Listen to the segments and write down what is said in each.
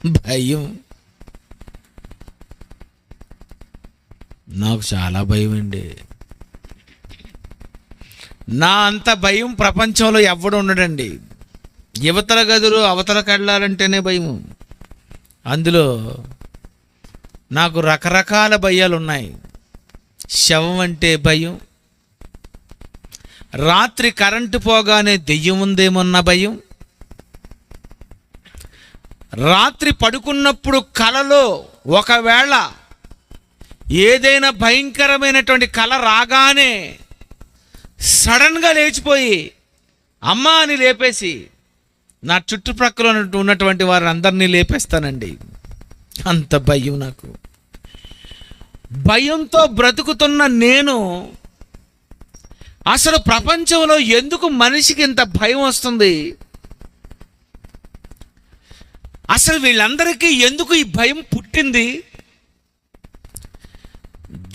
భయం. నాకు చాలా భయం అండి. నా అంత భయం ప్రపంచంలో ఎవడు ఉండడండి. యువతల గదులు అవతలకు వెళ్ళాలంటేనే భయం. అందులో నాకు రకరకాల భయాలు ఉన్నాయి. శవం అంటే భయం, రాత్రి కరెంటు పోగానే దెయ్యం ఉందేమన్న భయం, రాత్రి పడుకున్నప్పుడు కలలో ఒకవేళ ఏదైనా భయంకరమైనటువంటి కల రాగానే సడన్గా లేచిపోయి అమ్మా అని లేపేసి నా చుట్టుప్రక్కల ఉన్నటువంటి వారిని అందరినీ లేపేస్తానండి. అంత భయం నాకు. భయంతో బ్రతుకుతున్న నేను అసలు ప్రపంచంలో ఎందుకు మనిషికి ఇంత భయం వస్తుంది? అసలు వీళ్ళందరికీ ఎందుకు ఈ భయం పుట్టింది?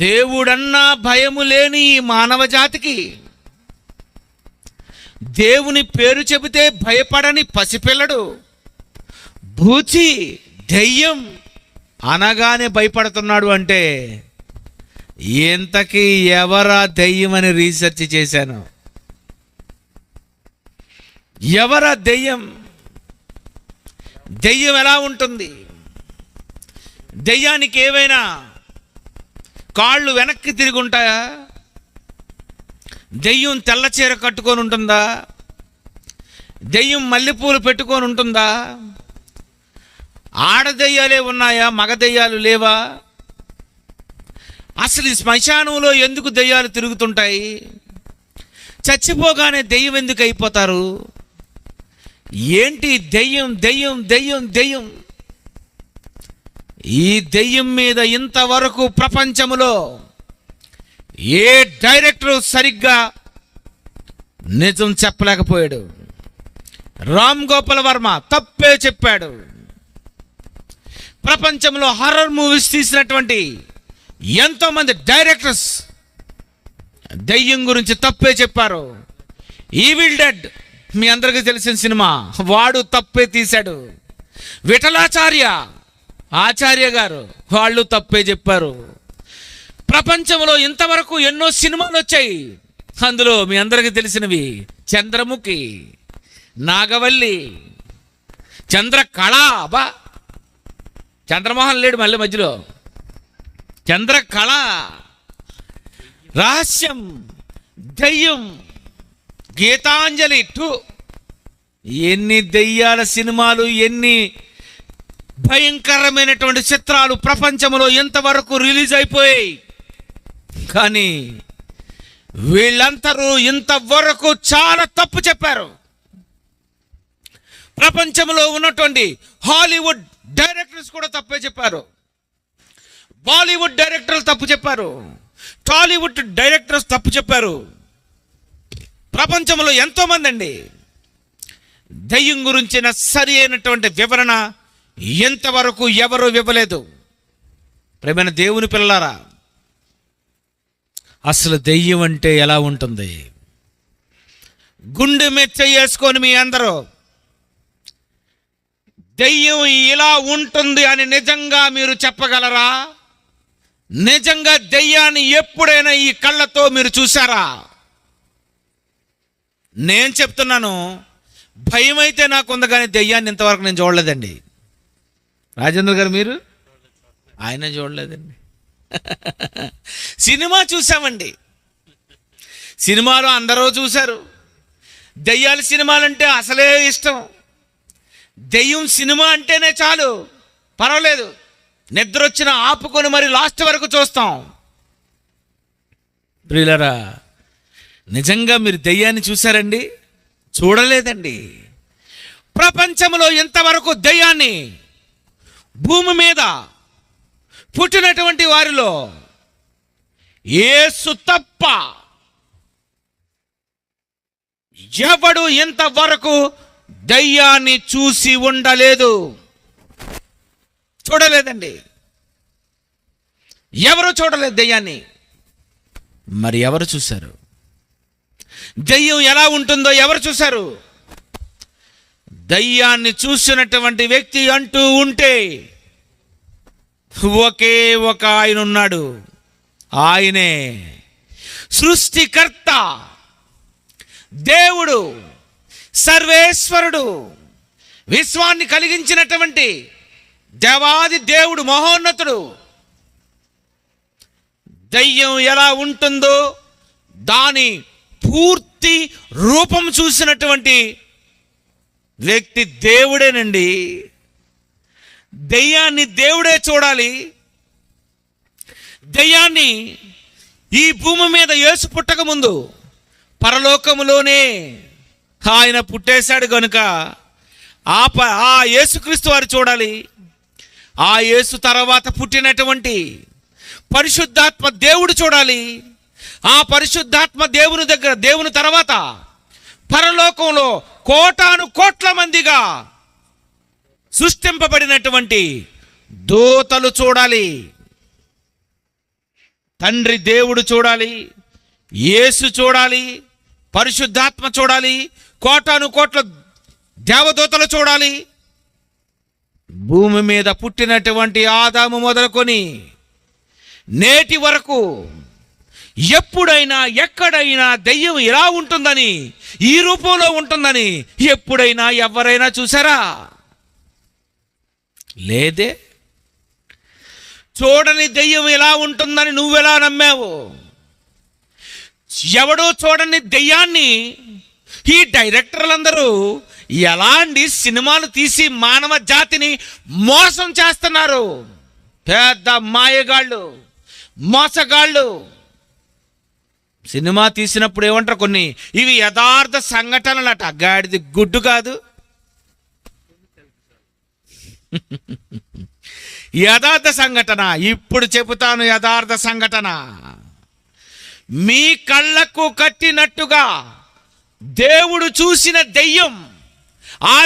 దేవుడన్నా భయము లేని ఈ మానవ జాతికి, దేవుని పేరు చెబితే భయపడని పసిపిల్లడు, భూచి దెయ్యం అనగానే భయపడుతున్నాడు అంటే ఇంతకీ ఎవరా దెయ్యం అని రీసెర్చ్ చేశాను. ఎవరా దెయ్యం? దెయ్యం ఎలా ఉంటుంది? దెయ్యానికి ఏవైనా కాళ్ళు వెనక్కి తిరిగి ఉంటాయా? దెయ్యం తెల్ల చీర కట్టుకొని ఉంటుందా? దెయ్యం మల్లెపూలు పెట్టుకొని ఉంటుందా? ఆడదెయ్యాలే ఉన్నాయా, మగ దెయ్యాలు లేవా? అసలు ఈ శ్మశానంలో ఎందుకు దెయ్యాలు తిరుగుతుంటాయి? చచ్చిపోగానే దెయ్యం ఎందుకు అయిపోతారు? ఏంటి దెయ్యం దెయ్యం దెయ్యం దెయ్యం? ఈ దెయ్యం మీద ఇంతవరకు ప్రపంచంలో ఏ డైరెక్టర్ సరిగ్గా నిజం చెప్పలేకపోయాడు. రామ్ గోపాల్ వర్మ తప్పే చెప్పాడు. ప్రపంచంలో హర్రర్ మూవీస్ తీసినటువంటి ఎంతోమంది డైరెక్టర్స్ దెయ్యం గురించి తప్పే చెప్పారు. ఈవిల్ డెడ్ మీ అందరికీ తెలిసిన సినిమా, వాడు తప్పే తీశాడు. ఆచార్య గారు వాళ్ళు తప్పే చెప్పారు. ప్రపంచంలో ఇంతవరకు ఎన్నో సినిమాలు వచ్చాయి. అందులో మీ అందరికీ తెలిసినవి చంద్రముఖి, నాగవల్లి, చంద్రకళ. బా చంద్రమోహన్ లేడు మళ్ళీ మధ్యలో. చంద్రకళ, రహస్యం, దెయ్యం, గీతాంజలి 2. ఎన్ని దెయ్యాల సినిమాలు, ఎన్ని భయంకరమైనటువంటి చిత్రాలు ప్రపంచంలో ఎంతవరకు రిలీజ్ అయిపోయాయి. కానీ వీళ్ళందరూ ఇంతవరకు చాలా తప్పు చెప్పారు. ప్రపంచంలో ఉన్నటువంటి హాలీవుడ్ డైరెక్టర్స్ కూడా తప్పే చెప్పారు. బాలీవుడ్ డైరెక్టర్లు తప్పు చెప్పారు. టాలీవుడ్ డైరెక్టర్స్ తప్పు చెప్పారు. ప్రపంచంలో ఎంతోమంది అండి దెయ్యం గురించిన సరి అయినటువంటి వివరణ ఎంతవరకు ఎవరు ఇవ్వలేదు. ప్రేమైన దేవుని పిల్లలారా, అసలు దెయ్యం అంటే ఎలా ఉంటుంది? గుండె మెచ్చ వేసుకొని మీ అందరూ దెయ్యం ఇలా ఉంటుంది అని నిజంగా మీరు చెప్పగలరా? నిజంగా దెయ్యాన్ని ఎప్పుడైనా ఈ కళ్ళతో మీరు చూసారా? నేను చెప్తున్నాను, భయం అయితే నాకుంది కానీ దెయ్యాన్ని ఇంతవరకు నేను చూడలేదండి. రాజేంద్ర గారు మీరు? ఆయన చూడలేదండి. సినిమా చూసామండి, సినిమాలో అందరూ చూశారు. దెయ్యాల సినిమాలంటే అసలే ఇష్టం. దెయ్యం సినిమా అంటేనే చాలు, పర్వాలేదు, నిద్ర వచ్చిన ఆపుకొని మరి లాస్ట్ వరకు చూస్తాం. ప్రియులరా, నిజంగా మీరు దెయ్యాన్ని చూశారండి? చూడలేదండి. ప్రపంచంలో ఇంతవరకు దెయ్యాన్ని భూమి మీద పుట్టినటువంటి వారిలో యేసు తప్ప ఎవడు ఇంతవరకు దయ్యాన్ని చూసి ఉండలేదు. చూడలేదండి, ఎవరు చూడలేదు దయ్యాన్ని. మరి ఎవరు చూశారు? దయ్యం ఎలా ఉంటుందో ఎవరు చూశారు? దయ్యాన్ని చూసినటువంటి వ్యక్తి అంటూ ఉంటే ఒకే ఒక ఆయన ఉన్నాడు. ఆయనే సృష్టికర్త, దేవుడు, సర్వేశ్వరుడు, విశ్వాన్ని కలిగించినటువంటి దేవాది దేవుడు, మహోన్నతుడు. దయ్యం ఎలా ఉంటుందో దాని పూర్తి రూపం చూసినటువంటి వ్యక్తి దేవుడేనండి. దయ్యాన్ని దేవుడే చూడాలి. దయ్యాన్ని ఈ భూమి మీద యేసు పుట్టక ముందు పరలోకములోనే ఆయన పుట్టేశాడు కనుక ఆ యేసుక్రీస్తు వారు చూడాలి. ఆ యేసు తర్వాత పుట్టినటువంటి పరిశుద్ధాత్మ దేవుడు చూడాలి. ఆ పరిశుద్ధాత్మ దేవుని తర్వాత పరలోకంలో కోటాను కోట్ల మందిగా సృష్టింపబడినటువంటి దూతలు చూడాలి. తండ్రి దేవుడు చూడాలి, యేసు చూడాలి, పరిశుద్ధాత్మ చూడాలి, కోటాను కోట్ల దేవదూతలు చూడాలి. భూమి మీద పుట్టినటువంటి ఆదాము మొదలుకొని నేటి వరకు ఎప్పుడైనా ఎక్కడైనా దెయ్యం ఇలా ఉంటుందని, ఈ రూపంలో ఉంటుందని ఎప్పుడైనా ఎవరైనా చూసారా? లేదే. చూడని దెయ్యం ఎలా ఉంటుందని నువ్వెలా నమ్మావు? ఎవడో చూడని దెయ్యాన్ని ఈ డైరెక్టర్లందరూ ఎలాంటి సినిమాలు తీసి మానవ జాతిని మోసం చేస్తున్నారు. పెద్ద మాయగాళ్ళు, మోసగాళ్ళు. సినిమా తీసినప్పుడు ఏమంటారు, కొన్ని ఇవి యథార్థ సంఘటనలట. గాడిది గుడ్డు కాదు. యథార్థ సంఘటన. ఇప్పుడు చెబుతాను యథార్థ సంఘటన. మీ కళ్ళకు కట్టినట్టుగా దేవుడు చూసిన దెయ్యం, ఆ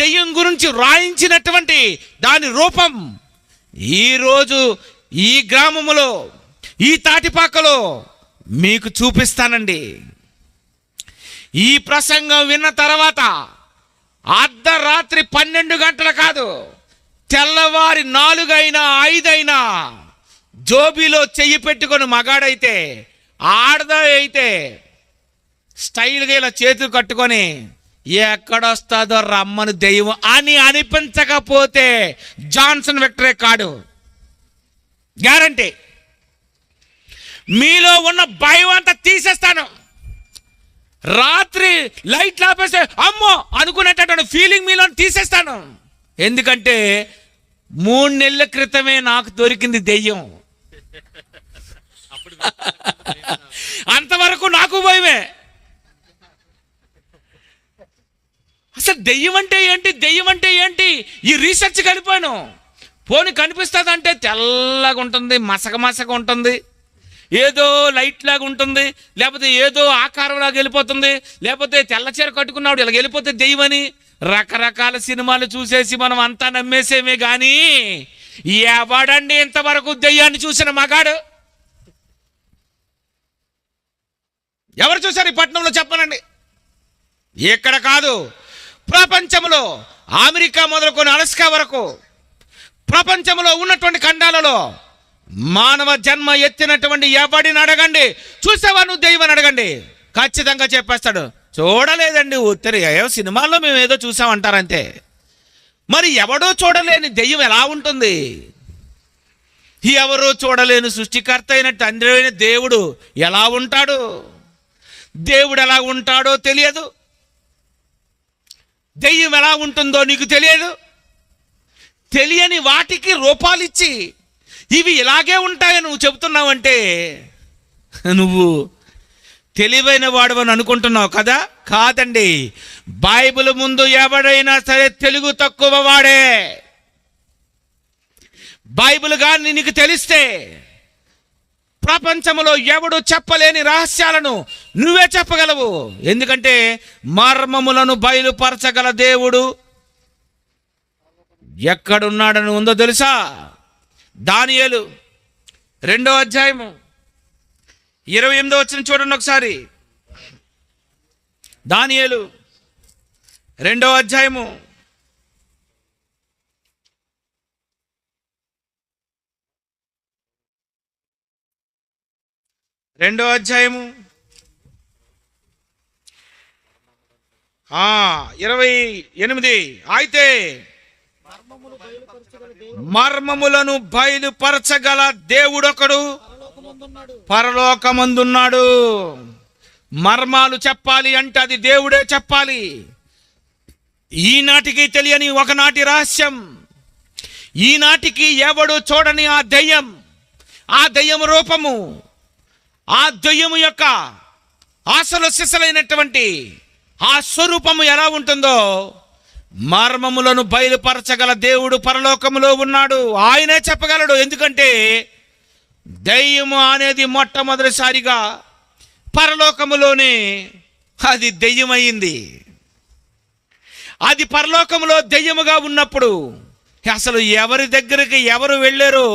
దెయ్యం గురించి రాయించినటువంటి దాని రూపం ఈరోజు ఈ గ్రామములో, ఈ తాటిపాకలో మీకు చూపిస్తానండి. ఈ ప్రసంగం విన్న తర్వాత అర్ధరాత్రి 12 గంటలు కాదు, తెల్లవారి 4 అయినా 5 అయినా జోబీలో చెయ్యి పెట్టుకొని మగాడైతే, ఆడదా అయితే స్టైల్గా ఇలా చేతులు కట్టుకొని ఎక్కడొస్తుందో రమ్మను దెయ్యం అని అనిపించకపోతే జాన్సన్ విక్టరే కాడు. గ్యారంటీ. మీలో ఉన్న భయం అంతా తీసేస్తాను. రాత్రి లైట్లు ఆపేస్తే అమ్మో అనుకునేటటువంటి ఫీలింగ్ మీలో తీసేస్తాను. ఎందుకంటే 3 నెలల క్రితమే నాకు దొరికింది దెయ్యం. అంతవరకు నాకు భయమే. అసలు దెయ్యం అంటే ఏంటి, దెయ్యం అంటే ఏంటి, ఈ రీసెర్చ్ కలిపాను. పోనీ కనిపిస్తుంది అంటే తెల్లగా ఉంటుంది, మసక ఉంటుంది, ఏదో లైట్ లాగా ఉంటుంది, లేకపోతే ఏదో ఆకారంలాగా వెళ్ళిపోతుంది, లేకపోతే తెల్ల చీర కట్టుకున్నాడు ఇలా వెళ్ళిపోతే దెయ్యమని రకరకాల సినిమాలు చూసేసి మనం అంతా నమ్మేసేమే. కానీ ఎవడండి ఇంతవరకు దెయ్యాన్ని చూసిన మగాడు? ఎవరు చూశారు ఈ పట్టణంలో చెప్పనండి. ఇక్కడ కాదు, ప్రపంచంలో అమెరికా మొదలుకొని అలస్కా వరకు ప్రపంచంలో ఉన్నటువంటి ఖండాలలో మానవ జన్మ ఎత్తినటువంటి ఎవడిని అడగండి, చూసావా నువ్వు దెయ్యం అడగండి, ఖచ్చితంగా చెప్పేస్తాడు చూడలేదండి, ఉత్తరి ఏదో సినిమాల్లో మేము ఏదో చూసామంటారంతే. మరి ఎవడో చూడలేని దెయ్యం ఎలా ఉంటుంది? ఎవరో చూడలేని సృష్టికర్త అయిన తండ్రి అయిన దేవుడు ఎలా ఉంటాడు? దేవుడు ఎలా ఉంటాడో తెలియదు, దెయ్యం ఎలా ఉంటుందో నీకు తెలియదు. తెలియని వాటికి రూపాలు ఇచ్చి ఇవి ఇలాగే ఉంటాయని నువ్వు చెబుతున్నావంటే నువ్వు తెలివైన వాడవని అనుకుంటున్నావు కదా? కాదండి. బైబిల్ ముందు ఎవడైనా సరే తెలుగు తక్కువ వాడే. బైబిల్ కానీ నీకు తెలిస్తే ప్రపంచంలో ఎవడు చెప్పలేని రహస్యాలను నువ్వే చెప్పగలవు. ఎందుకంటే మర్మములను బయలుపరచగల దేవుడు ఎక్కడున్నాడని ఉందో తెలుసా? దానియేలు 2వ అధ్యాయము 28వ వచనం చూడండి ఒకసారి. దానియేలు 2వ అధ్యాయము 28. అయితే మర్మములను బయలుపరచగల దేవుడొకడు పరలోకమందున్నాడు. మర్మాలు చెప్పాలి అంటే అది దేవుడే చెప్పాలి. ఈనాటికి తెలియని ఒకనాటి రహస్యం, ఈనాటికి ఎవడు చూడని ఆ దెయ్యం రూపము, ఆ దెయ్యము యొక్క ఆశలు సిసలైనటువంటి ఆ స్వరూపము ఎలా ఉంటుందో మర్మములను బయలుపరచగల దేవుడు పరలోకములో ఉన్నాడు. ఆయనే చెప్పగలడు. ఎందుకంటే దెయ్యము అనేది మొట్టమొదటిసారిగా పరలోకములోనే అది దెయ్యమైంది. అది పరలోకములో దెయ్యముగా ఉన్నప్పుడు అసలు ఎవరి దగ్గరికి ఎవరు వెళ్ళారో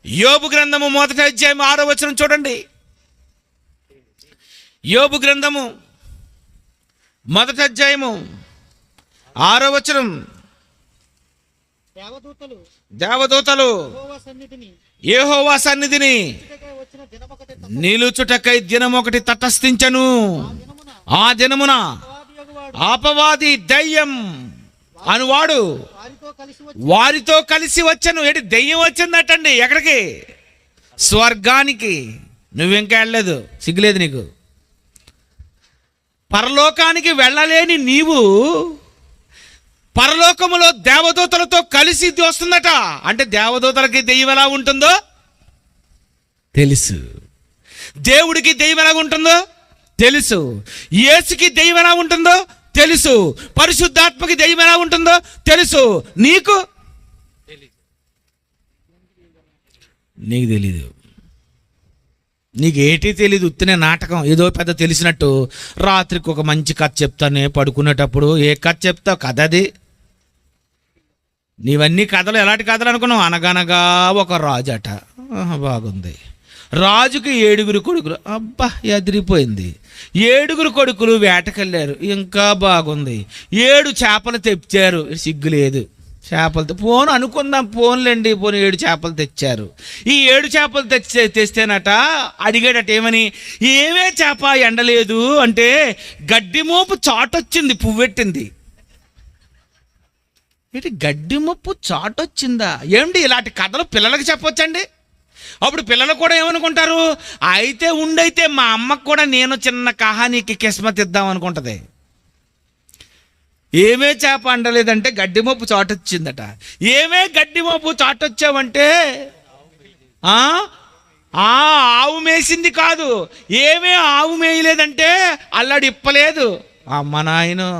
యోబు గ్రంథము 1వ అధ్యాయం 6వ వచనం చూడండి. యోబు గ్రంథము 1వ అధ్యాయము 6వ వచనం. దేవదూతలు యెహోవా సన్నిధిని నిలుచుటకై దినమొకటి తటస్థించెను. ఆ దినమున అపవాది దయ్యం అనువాడు వారితో కలిసి వచ్చను. ఏంటి దెయ్యం వచ్చిందటండి? ఎక్కడికి? స్వర్గానికి. నువ్వింకా వెళ్ళలేదు, సిగ్గులేదు నీకు. పరలోకానికి వెళ్ళలేని నీవు పరలోకములో దేవదూతలతో కలిసి వస్తుందట. అంటే దేవదూతలకి దెయ్యం ఎలా ఉంటుందో తెలుసు, దేవుడికి దెయ్యం ఎలా ఉంటుందో తెలుసు, యేసుకి దెయ్యం ఎలా ఉంటుందో తెలుసు, పరిశుద్ధాత్మకి దెయ్యం ఎలా ఉంటుందో తెలుసు. నీకు తెలీదు. నీకేటీ తెలీదు. ఉత్తినే నాటకం ఏదో పెద్ద తెలిసినట్టు. రాత్రికి ఒక మంచి కథ చెప్తానే పడుకునేటప్పుడు. ఏ కథ చెప్తావు? కథ అది. నీవన్నీ కథలు ఎలాంటి కథలు అనుకున్నావు? అనగనగా ఒక రాజు అట. బాగుంది. రాజుకి 7 కొడుకులు. అబ్బా ఎదిరిపోయింది. 7 కొడుకులు వేటకెళ్ళారు. ఇంకా బాగుంది. 7 చేపలు తెచ్చారు. సిగ్గు లేదు. చేపలు పోను అనుకుందాం, పోన్లేండి, పోను 7 చేపలు తెచ్చారు. ఈ 7 చేపలు తెస్తేనట అడిగాడట ఏమని? ఏమే చేప ఎండలేదు అంటే గడ్డి మోపు చాటొచ్చింది, పువ్వెట్టింది. ఏంటి గడ్డి మోపు చాటొచ్చిందా? ఏమిటి ఇలాంటి కథలు పిల్లలకి చెప్పొచ్చండి? అప్పుడు పిల్లలు కూడా ఏమనుకుంటారు? అయితే ఉండైతే మా అమ్మకు కూడా నేను చిన్న కహానీకి కిస్మత్ ఇద్దాం అనుకుంటుంది. ఏమే చేప అండలేదంటే గడ్డి మోపు చాటొచ్చిందట. ఏమే గడ్డి మోపు చాటొచ్చావంటే ఆవు మేసింది కాదు. ఏమే ఆవు మేయలేదంటే అల్లడి ఇప్పలేదు. అమ్మ నాయను,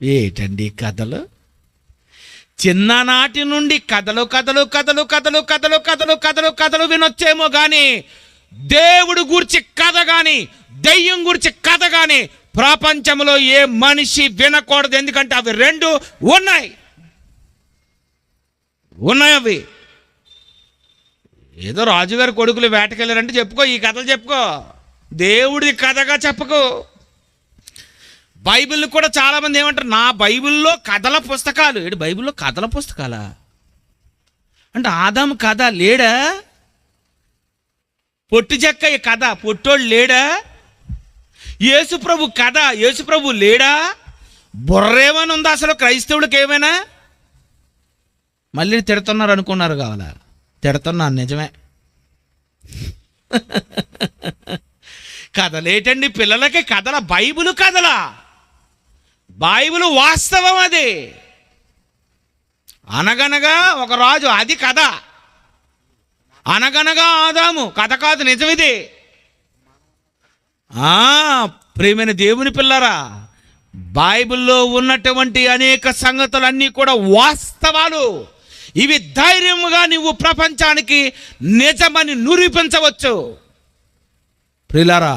ఏటండి కథలు? చిన్ననాటి నుండి కథలు కథలు కథలు కథలు కథలు కథలు కథలు కథలు వినొచ్చేమో కానీ దేవుడు గూర్చి కథ కానీ దెయ్యం గురించి కథ కానీ ప్రపంచంలో ఏ మనిషి వినకూడదు. ఎందుకంటే అవి 2 ఉన్నాయి. అవి ఏదో రాజుగారి కొడుకులు వేటకెళ్ళారంటే చెప్పుకో, ఈ కథలు చెప్పుకో, దేవుడి కథగా చెప్పుకో. బైబిల్ కూడా చాలామంది ఏమంటారు, నా బైబిల్లో కథల పుస్తకాలు. ఏంటి బైబిల్లో కథల పుస్తకాలా? అంటే ఆదాము కథ లేడా? పొట్టి చెక్క ఈ కథ, పొట్టోళ్ళు లేడా? యేసుప్రభు కథ, యేసుప్రభు లేడా? బుర్రేమని ఉందా అసలు క్రైస్తవుడికి ఏమైనా? మళ్ళీ తిడుతున్నారు అనుకున్నారు కావాలా? తిడుతున్నాను, నిజమే. కథలేటండి పిల్లలకి? కథల బైబిల్ కథలా? బైబిల్ వాస్తవం. అది అనగనగా ఒక రాజు, అది కథ. అనగనగా ఆదాము కథ కాదు, నిజం ఇది. ప్రియమైన దేవుని పిల్లరా, బైబిల్లో ఉన్నటువంటి అనేక సంగతులన్నీ కూడా వాస్తవాలు. ఇవి ధైర్యముగా నువ్వు ప్రపంచానికి నిజమని నిరూపించవచ్చు. ప్రియులారా,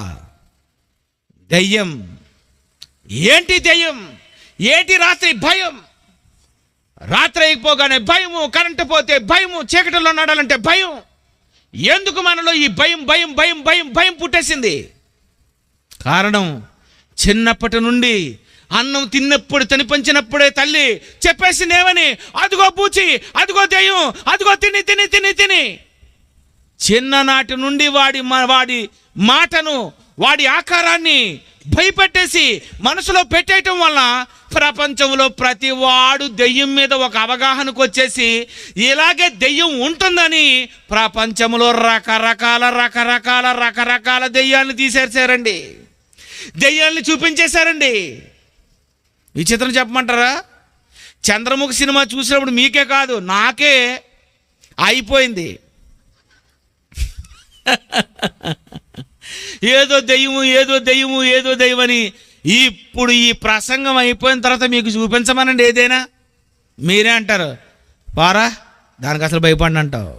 దయ్యం ఏంటి? దయ్యం ఏంటి? రాత్రి భయం. రాత్రి అయిపోగానే భయము, కరెంటు పోతే భయము, చీకటిలో నడాలంటే భయం. ఎందుకు మనలో ఈ భయం భయం భయం భయం భయం పుట్టేసింది? కారణం చిన్నప్పటి నుండి అన్నం తినిపించినప్పుడే తల్లి చెప్పేసిందేమని, అదిగో పూచి, అదిగో దెయ్యం, అదిగో తిని తిని తిని తిని. చిన్ననాటి నుండి వాడి మాటను, వాడి ఆకారాన్ని భయపెట్టేసి మనసులో పెట్టేయటం వల్ల ప్రపంచంలో ప్రతి వాడు దెయ్యం మీద ఒక అవగాహనకు వచ్చేసి ఇలాగే దెయ్యం ఉంటుందని ప్రపంచంలో రకరకాల దెయ్యాన్ని తీసేసారండి, దెయ్యాన్ని చూపించేశారండి. విచిత్రం చెప్పమంటారా? చంద్రముఖి సినిమా చూసినప్పుడు మీకే కాదు నాకే అయిపోయింది. ఏదో దెయ్యము అని. ఇప్పుడు ఈ ప్రసంగం అయిపోయిన తర్వాత మీకు చూపించమనండి ఏదైనా. మీరే అంటారు, పారా దానికి అసలు భయపడి అంటావు.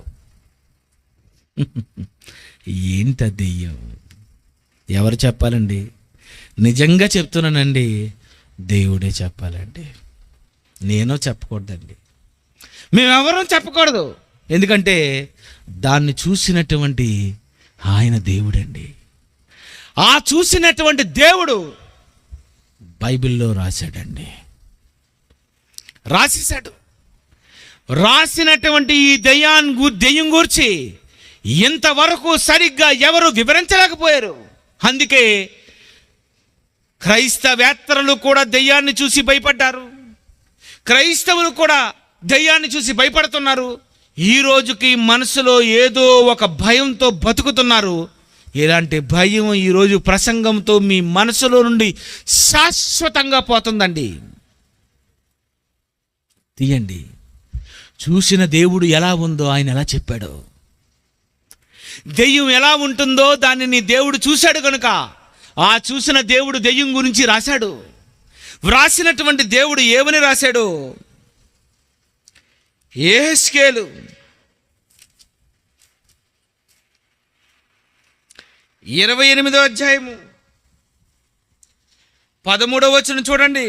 ఏంట దెయ్యం? ఎవరు చెప్పాలండి? నిజంగా చెప్తున్నానండి, దేవుడే చెప్పాలండి. నేను చెప్పకూడదండి, మేమెవరూ చెప్పకూడదు. ఎందుకంటే దాన్ని చూసినటువంటి ఆయన దేవుడండి. ఆ చూసినటువంటి దేవుడు బైబిల్లో రాశాడండి, రాసినటువంటి ఈ దెయ్యం గూర్చి ఇంతవరకు సరిగ్గా ఎవరు వివరించలేకపోయారు. అందుకే క్రైస్తవేత్తరులు కూడా దెయ్యాన్ని చూసి భయపడ్డారు, క్రైస్తవులు కూడా దెయ్యాన్ని చూసి భయపడుతున్నారు. ఈ రోజుకి మనసులో ఏదో ఒక భయంతో బతుకుతున్నారు. ఇలాంటి భయం ఈరోజు ప్రసంగంతో మీ మనసులో నుండి శాశ్వతంగా పోతుందండి. తీయండి, చూసిన దేవుడు ఎలా ఉందో ఆయన ఎలా చెప్పాడో, దెయ్యం ఎలా ఉంటుందో దానిని దేవుడు చూశాడు కనుక ఆ చూసిన దేవుడు దెయ్యం గురించి రాశాడు. వ్రాసినటువంటి దేవుడు ఏమని రాశాడు? యెహెజ్కేలు 28వ అధ్యాయము 13వ వచనం చూడండి.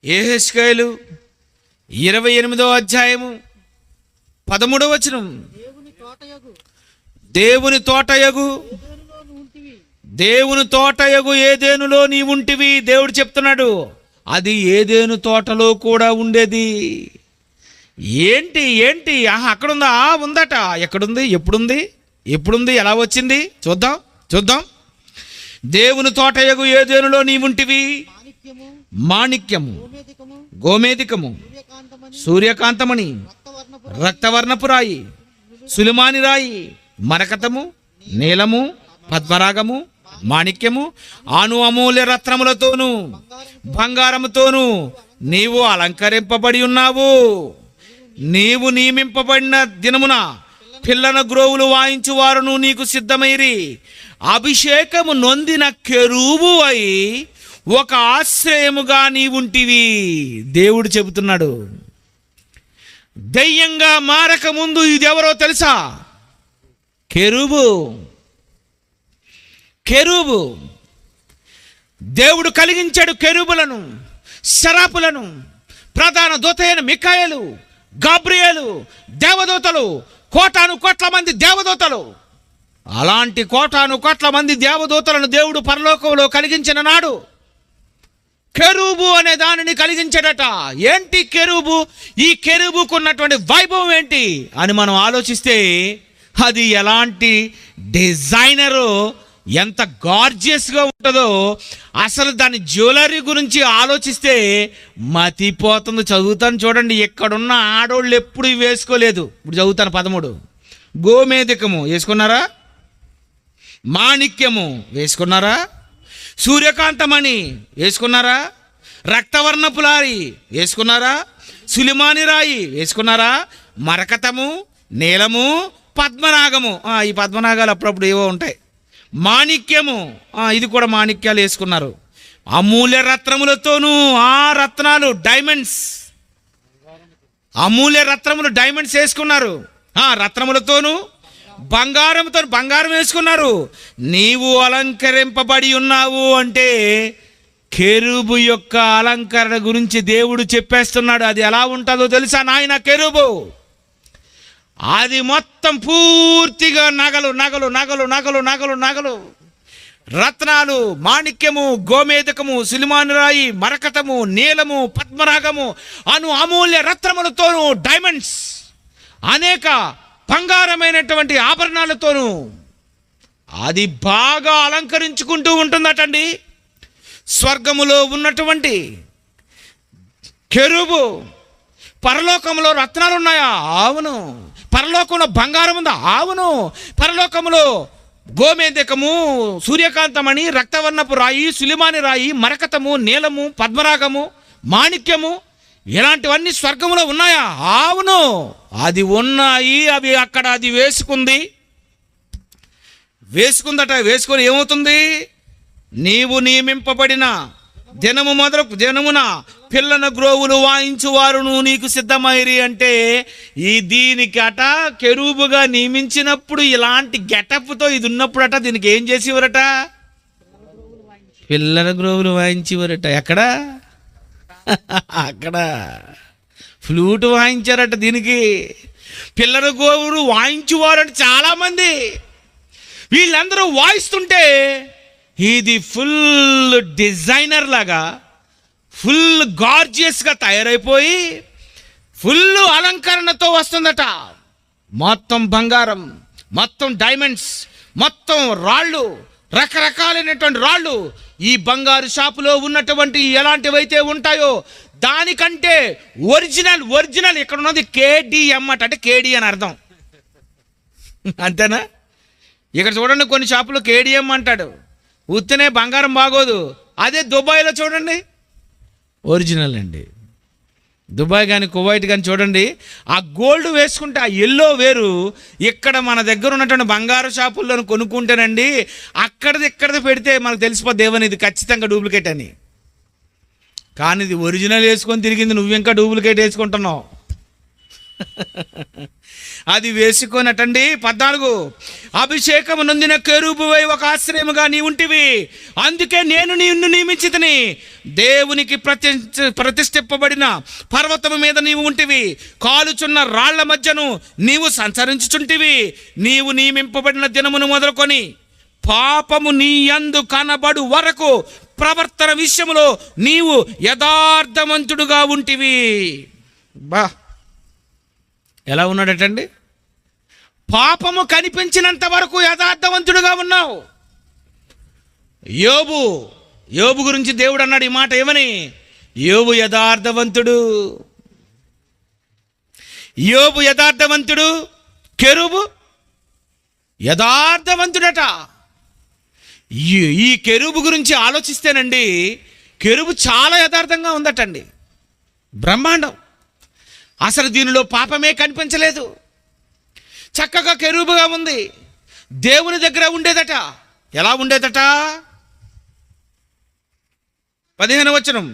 యెహెజ్కేలు 28వ అధ్యాయము 13వ వచనం. దేవుని తోటయగు ఏదేనులో నీ ఉంటివి. దేవుడు చెప్తున్నాడు, అది ఏదేను తోటలో కూడా ఉండేది. ఏంటి ఏంటి? అక్కడుందా? ఉందట. ఎక్కడుంది? ఎప్పుడుంది? ఎలా వచ్చింది? చూద్దాం. దేవుని తోటయగు ఏదేనులో నీ ఉంటివి. మాణిక్యము, గోమేధికము, సూర్యకాంతమణి, రక్తవర్ణపు రాయి, సులిమాని రాయి, మరకతము, నీలము, పద్మరాగము, మాణిక్యము, అమూల్య రత్నములతోనూ బంగారముతోనూ నీవు అలంకరింపబడి ఉన్నావు. నీవు నియమింపబడిన దినమున పిల్లన గ్రోవులు వాయించు వారును నీకు సిద్ధమైరి. అభిషేకము నొందిన కెరూబు అయి ఒక ఆశ్రయముగా నీవుంటివి. దేవుడు చెబుతున్నాడు, దెయ్యంగా మారక ముందు ఇది ఎవరో తెలుసా? కెరూబు. దేవుడు కలిగించాడు కెరూబులను, శరాపులను. ప్రధాన దూతైన మిఖాయేలు, గాబ్రియేలు దేవదూతలు, కోట్ల మంది దేవదూతలు. అలాంటి కోట్ల మంది దేవదూతలను దేవుడు పరలోకంలో కలిగించిన నాడు కెరూబు అనే దానిని కలిగించాడట. ఏంటి కెరూబు? ఈ కెరూబుకు ఉన్నటువంటి వైభవం ఏంటి అని మనం ఆలోచిస్తే, అది ఎలాంటి డిజైనరు, ఎంత గార్జియస్గా ఉంటుందో అసలు దాని జ్యువెలరీ గురించి ఆలోచిస్తే మతిపోతుంది. చదువుతాను చూడండి. ఎక్కడున్న ఆడోళ్ళు ఎప్పుడు వేసుకోలేదు. ఇప్పుడు చదువుతాను 13. గోమేధికము వేసుకున్నారా? మాణిక్యము వేసుకున్నారా? సూర్యకాంతమణి వేసుకున్నారా? రక్తవర్ణపు రాయి వేసుకున్నారా? సులిమాని రాయి వేసుకున్నారా? మరకతము, నీలము, పద్మనాగము. ఈ పద్మనాగాలు అప్పుడప్పుడు ఏవో ఉంటాయి. మాణిక్యము, ఇది కూడా మాణిక్యాలు వేసుకున్నారు. అమూల్య రత్నములతోనూ, ఆ రత్నాలు డైమండ్స్, అమూల్య రత్నములు డైమండ్స్ వేసుకున్నారు. రత్నములతోనూ బంగారం వేసుకున్నారు. నీవు అలంకరింపబడి ఉన్నావు అంటే కెరూబు యొక్క అలంకరణ గురించి దేవుడు చెప్పేస్తున్నాడు. అది ఎలా ఉంటుందో తెలుసా నాయన? కెరూబు అది మొత్తం పూర్తిగా నగలు. రత్నాలు, మాణిక్యము, గోమేదకము, సులిమాను రాయి, మరకతము, నీలము, పద్మరాగము అను అమూల్య రత్నములతోనూ, డైమండ్స్, అనేక బంగారమైనటువంటి ఆభరణాలతోనూ అది బాగా అలంకరించుకుంటూ ఉంటుందటండి. స్వర్గములో ఉన్నటువంటి కెరూబు, పరలోకంలో రత్నాలు ఉన్నాయా? అవును. పరలోకంలో బంగారం ఉందా? అవును. పరలోకంలో గోమేదకము, సూర్యకాంతమణి, రక్తవర్ణపు రాయి, సులిమాని రాయి, మరకతము, నీలము, పద్మరాగము, మాణిక్యము ఇలాంటివన్నీ స్వర్గంలో ఉన్నాయా? అవును, అది ఉన్నాయి. అవి అక్కడ అది వేసుకుందట. వేసుకొని ఏమవుతుంది? నీవు నియమింపబడిన దినమున పిల్లన గ్రోవులు వాయించువారును నీకు సిద్ధమైరి అంటే ఈ దీనికి అట కెరూబుగా నియమించినప్పుడు ఇలాంటి గెటప్తో ఇది ఉన్నప్పుడట దీనికి ఏం చేసేవారట? పిల్లల గ్రోవులు వాయించేవారట. ఎక్కడ? అక్కడ ఫ్లూట్ వాయించారట. దీనికి పిల్లల గ్రోవులు వాయించువారంటే చాలామంది. వీళ్ళందరూ వాయిస్తుంటే ఇది ఫుల్ డిజైనర్ లాగా, ఫుల్ గార్జియస్గా తయారైపోయి ఫుల్ అలంకరణతో వస్తుందట. మొత్తం బంగారం, మొత్తం డైమండ్స్, మొత్తం రాళ్ళు, రకరకాలైనటువంటి రాళ్ళు ఈ బంగారు షాపులో ఉన్నటువంటి ఎలాంటివైతే ఉంటాయో దానికంటే ఒరిజినల్ ఇక్కడ ఉన్నది కేడిఎం అంటే కేడి అని అర్థం. అంతేనా? ఇక్కడ చూడండి, కొన్ని షాపులో కేడిఎం అంటాడు, ఉత్తనే బంగారం బాగోదు. అదే దుబాయ్లో చూడండి ఒరిజినల్ అండి. దుబాయ్ కానీ కువైట్ కానీ చూడండి, ఆ గోల్డ్ వేసుకుంటే ఆ ఎల్లో వేరు. ఇక్కడ మన దగ్గర ఉన్నటువంటి బంగారు షాపుల్లో కొనుక్కుంటేనండి ఇక్కడిది పెడితే మనకు తెలిసిపోద్ది ఏమని ఇది ఖచ్చితంగా డూప్లికేట్ అని. కానీ ఇది ఒరిజినల్ వేసుకొని తిరిగింది, నువ్వు ఇంకా డూప్లికేట్ వేసుకుంటున్నావు. అది వేసుకొనటండి. 14 అభిషేకము నొందిన కెరూబువై ఒక ఆశ్రయముగా నీ ఉంటివి, అందుకే నేను నిన్ను నియమించితిని. దేవునికి ప్రతిష్ఠింపబడిన పర్వతము మీద నీవు ఉంటివి, కాలుచున్న రాళ్ల మధ్యను నీవు సంచరించుచుంటివి. నీవు నియమింపబడిన దినమును మొదలుకొని పాపము నీ యందు కనబడు వరకు ప్రవర్తన విషయములో నీవు యథార్థవంతుడుగా ఉంటివి. ఎలా ఉన్నాడటండి? పాపము కనిపించినంత వరకు యథార్థవంతుడుగా ఉన్నావు. యోబు గురించి దేవుడు అన్నాడు ఈ మాట ఏమని? యోబు యథార్థవంతుడు, కెరూబు యథార్థవంతుడట. ఈ కెరూబు గురించి ఆలోచిస్తేనండి, కెరూబు చాలా యథార్థంగా ఉందటండి. బ్రహ్మాండం. అసలు దీనిలో పాపమే కనిపించలేదు. చక్కగా కెరూబుగా ఉంది. దేవుని దగ్గర ఉండేదట. ఎలా ఉండేదట? 15వ వచనం,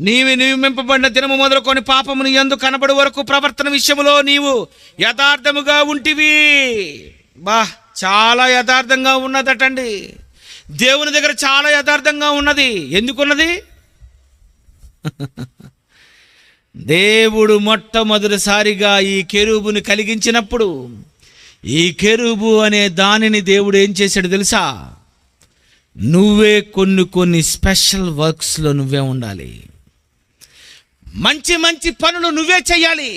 నీవు నియమింపబడిన దినము మొదలుకొని పాపమును యందు కనబడు వరకు ప్రవర్తన విషయములో నీవు యథార్థముగా ఉంటివి. చాలా యథార్థంగా ఉన్నదటండి. దేవుని దగ్గర చాలా యథార్థంగా ఉన్నది. ఎందుకున్నది? దేవుడు మొట్టమొదటిసారిగా ఈ కెరూబుని కలిగించినప్పుడు ఈ కెరూబు అనే దానిని దేవుడు ఏం చేశాడు తెలుసా? నువ్వే కొన్ని స్పెషల్ వర్క్స్లో నువ్వే ఉండాలి, మంచి పనులు నువ్వే చెయ్యాలి.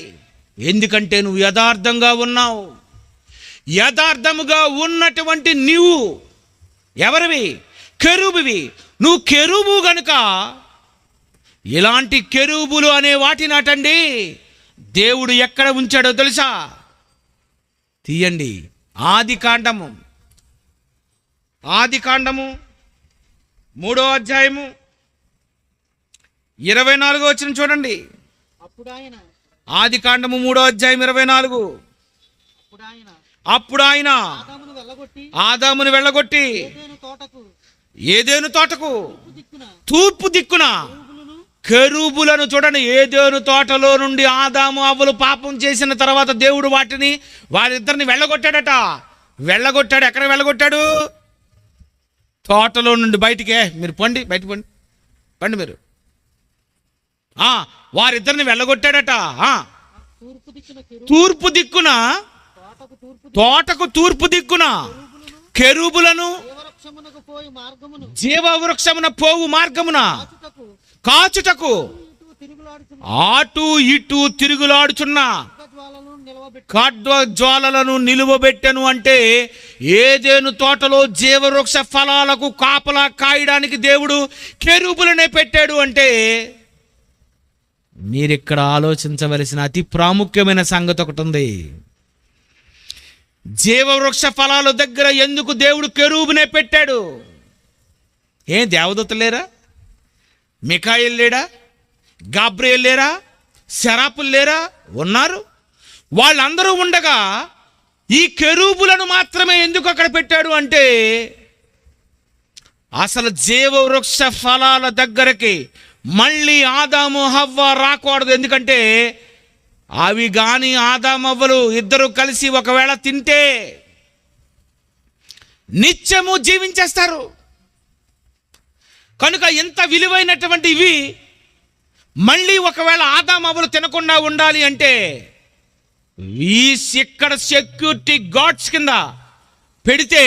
ఎందుకంటే నువ్వు యథార్థంగా ఉన్నావు. యథార్థముగా ఉన్నటువంటి నీవు ఎవరివి? కెరూబువి. నువ్వు కెరూబు గనుక ఇలాంటి కెరూబులు అనే వాటినటండి దేవుడు ఎక్కడ ఉంచాడో తెలుసా? తీయండి, ఆది కాండము 3వ అధ్యాయము 24వ వచనం చూడండి. ఆది కాండము 3వ అధ్యాయం 24. అప్పుడు ఆయన ఆదామును వెళ్ళగొట్టి ఏదేను తోటకు తూర్పు దిక్కున కెరూబులను చూడండి. ఏదేను తోటలో నుండి ఆదాము అవ్వలు పాపం చేసిన తర్వాత దేవుడు వారిద్దరిని వెళ్ళగొట్టాడట. వెళ్ళగొట్టాడు. ఎక్కడ వెళ్ళగొట్టాడు? తోటలో నుండి బయటికే. మీరు బయట పండి మీరు. వారిద్దరిని వెళ్ళగొట్టాడట. తూర్పు దిక్కున, తోటకు తూర్పు దిక్కున కెరూబులను జీవవృక్షమున పోవు మార్గమున కాచుటకు అటు ఇటు తిరుగులాడుచున్న ఖడ్గజ్వాలలను నిలువబెట్టెను. అంటే ఏదెను తోటలో జీవవృక్ష ఫలాలకు కాపలా కాయడానికి దేవుడు కెరూబులనే పెట్టాడు. అంటే మీరిక్కడ ఆలోచించవలసిన అతి ప్రాముఖ్యమైన సంగతి ఒకటి ఉంది. జీవవృక్ష ఫలాల దగ్గర ఎందుకు దేవుడు కెరూబునే పెట్టాడు? ఏం దేవదూతలు లేరా? మిఖాయిల్ లేడా? గాబ్రియల్ లేరా? శరాపులు లేరా? ఉన్నారు. వాళ్ళందరూ ఉండగా ఈ కెరూబులను మాత్రమే ఎందుకు అక్కడ పెట్టాడు అంటే, అసలు జీవవృక్ష ఫలాల దగ్గరికి మళ్ళీ ఆదాము హవ్వ రాకూడదు. ఎందుకంటే అవి కానీ ఆదామవ్వలు ఇద్దరు కలిసి ఒకవేళ తింటే నిత్యము జీవించేస్తారు. కనుక ఇంత విలువైనటువంటి ఇవి మళ్ళీ ఒకవేళ ఆదామవ్వలు తినకుండా ఉండాలి అంటే ఇక్కడ సెక్యూరిటీ గార్డ్స్ కింద పెడితే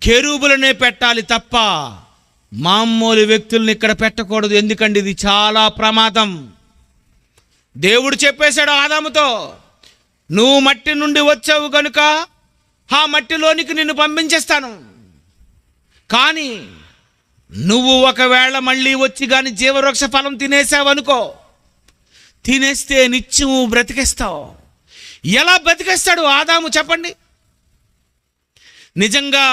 కెరూబులనే పెట్టాలి తప్ప మామూలు వ్యక్తుల్ని ఇక్కడ పెట్టకూడదు. ఎందుకంటే ఇది చాలా ప్రమాదం. దేవుడు చెప్పేశాడు ఆదాముతో, నువ్వు మట్టి నుండి వచ్చావు కనుక ఆ మట్టిలోనికి నిన్ను పంపించేస్తాను. కానీ నువ్వు ఒకవేళ మళ్ళీ వచ్చి కానీ జీవవృక్ష ఫలం తినేసావనుకో, తినేస్తే నిత్యము బ్రతికేస్తావు. ఎలా బ్రతికేస్తాడు ఆదాము చెప్పండి? నిజంగా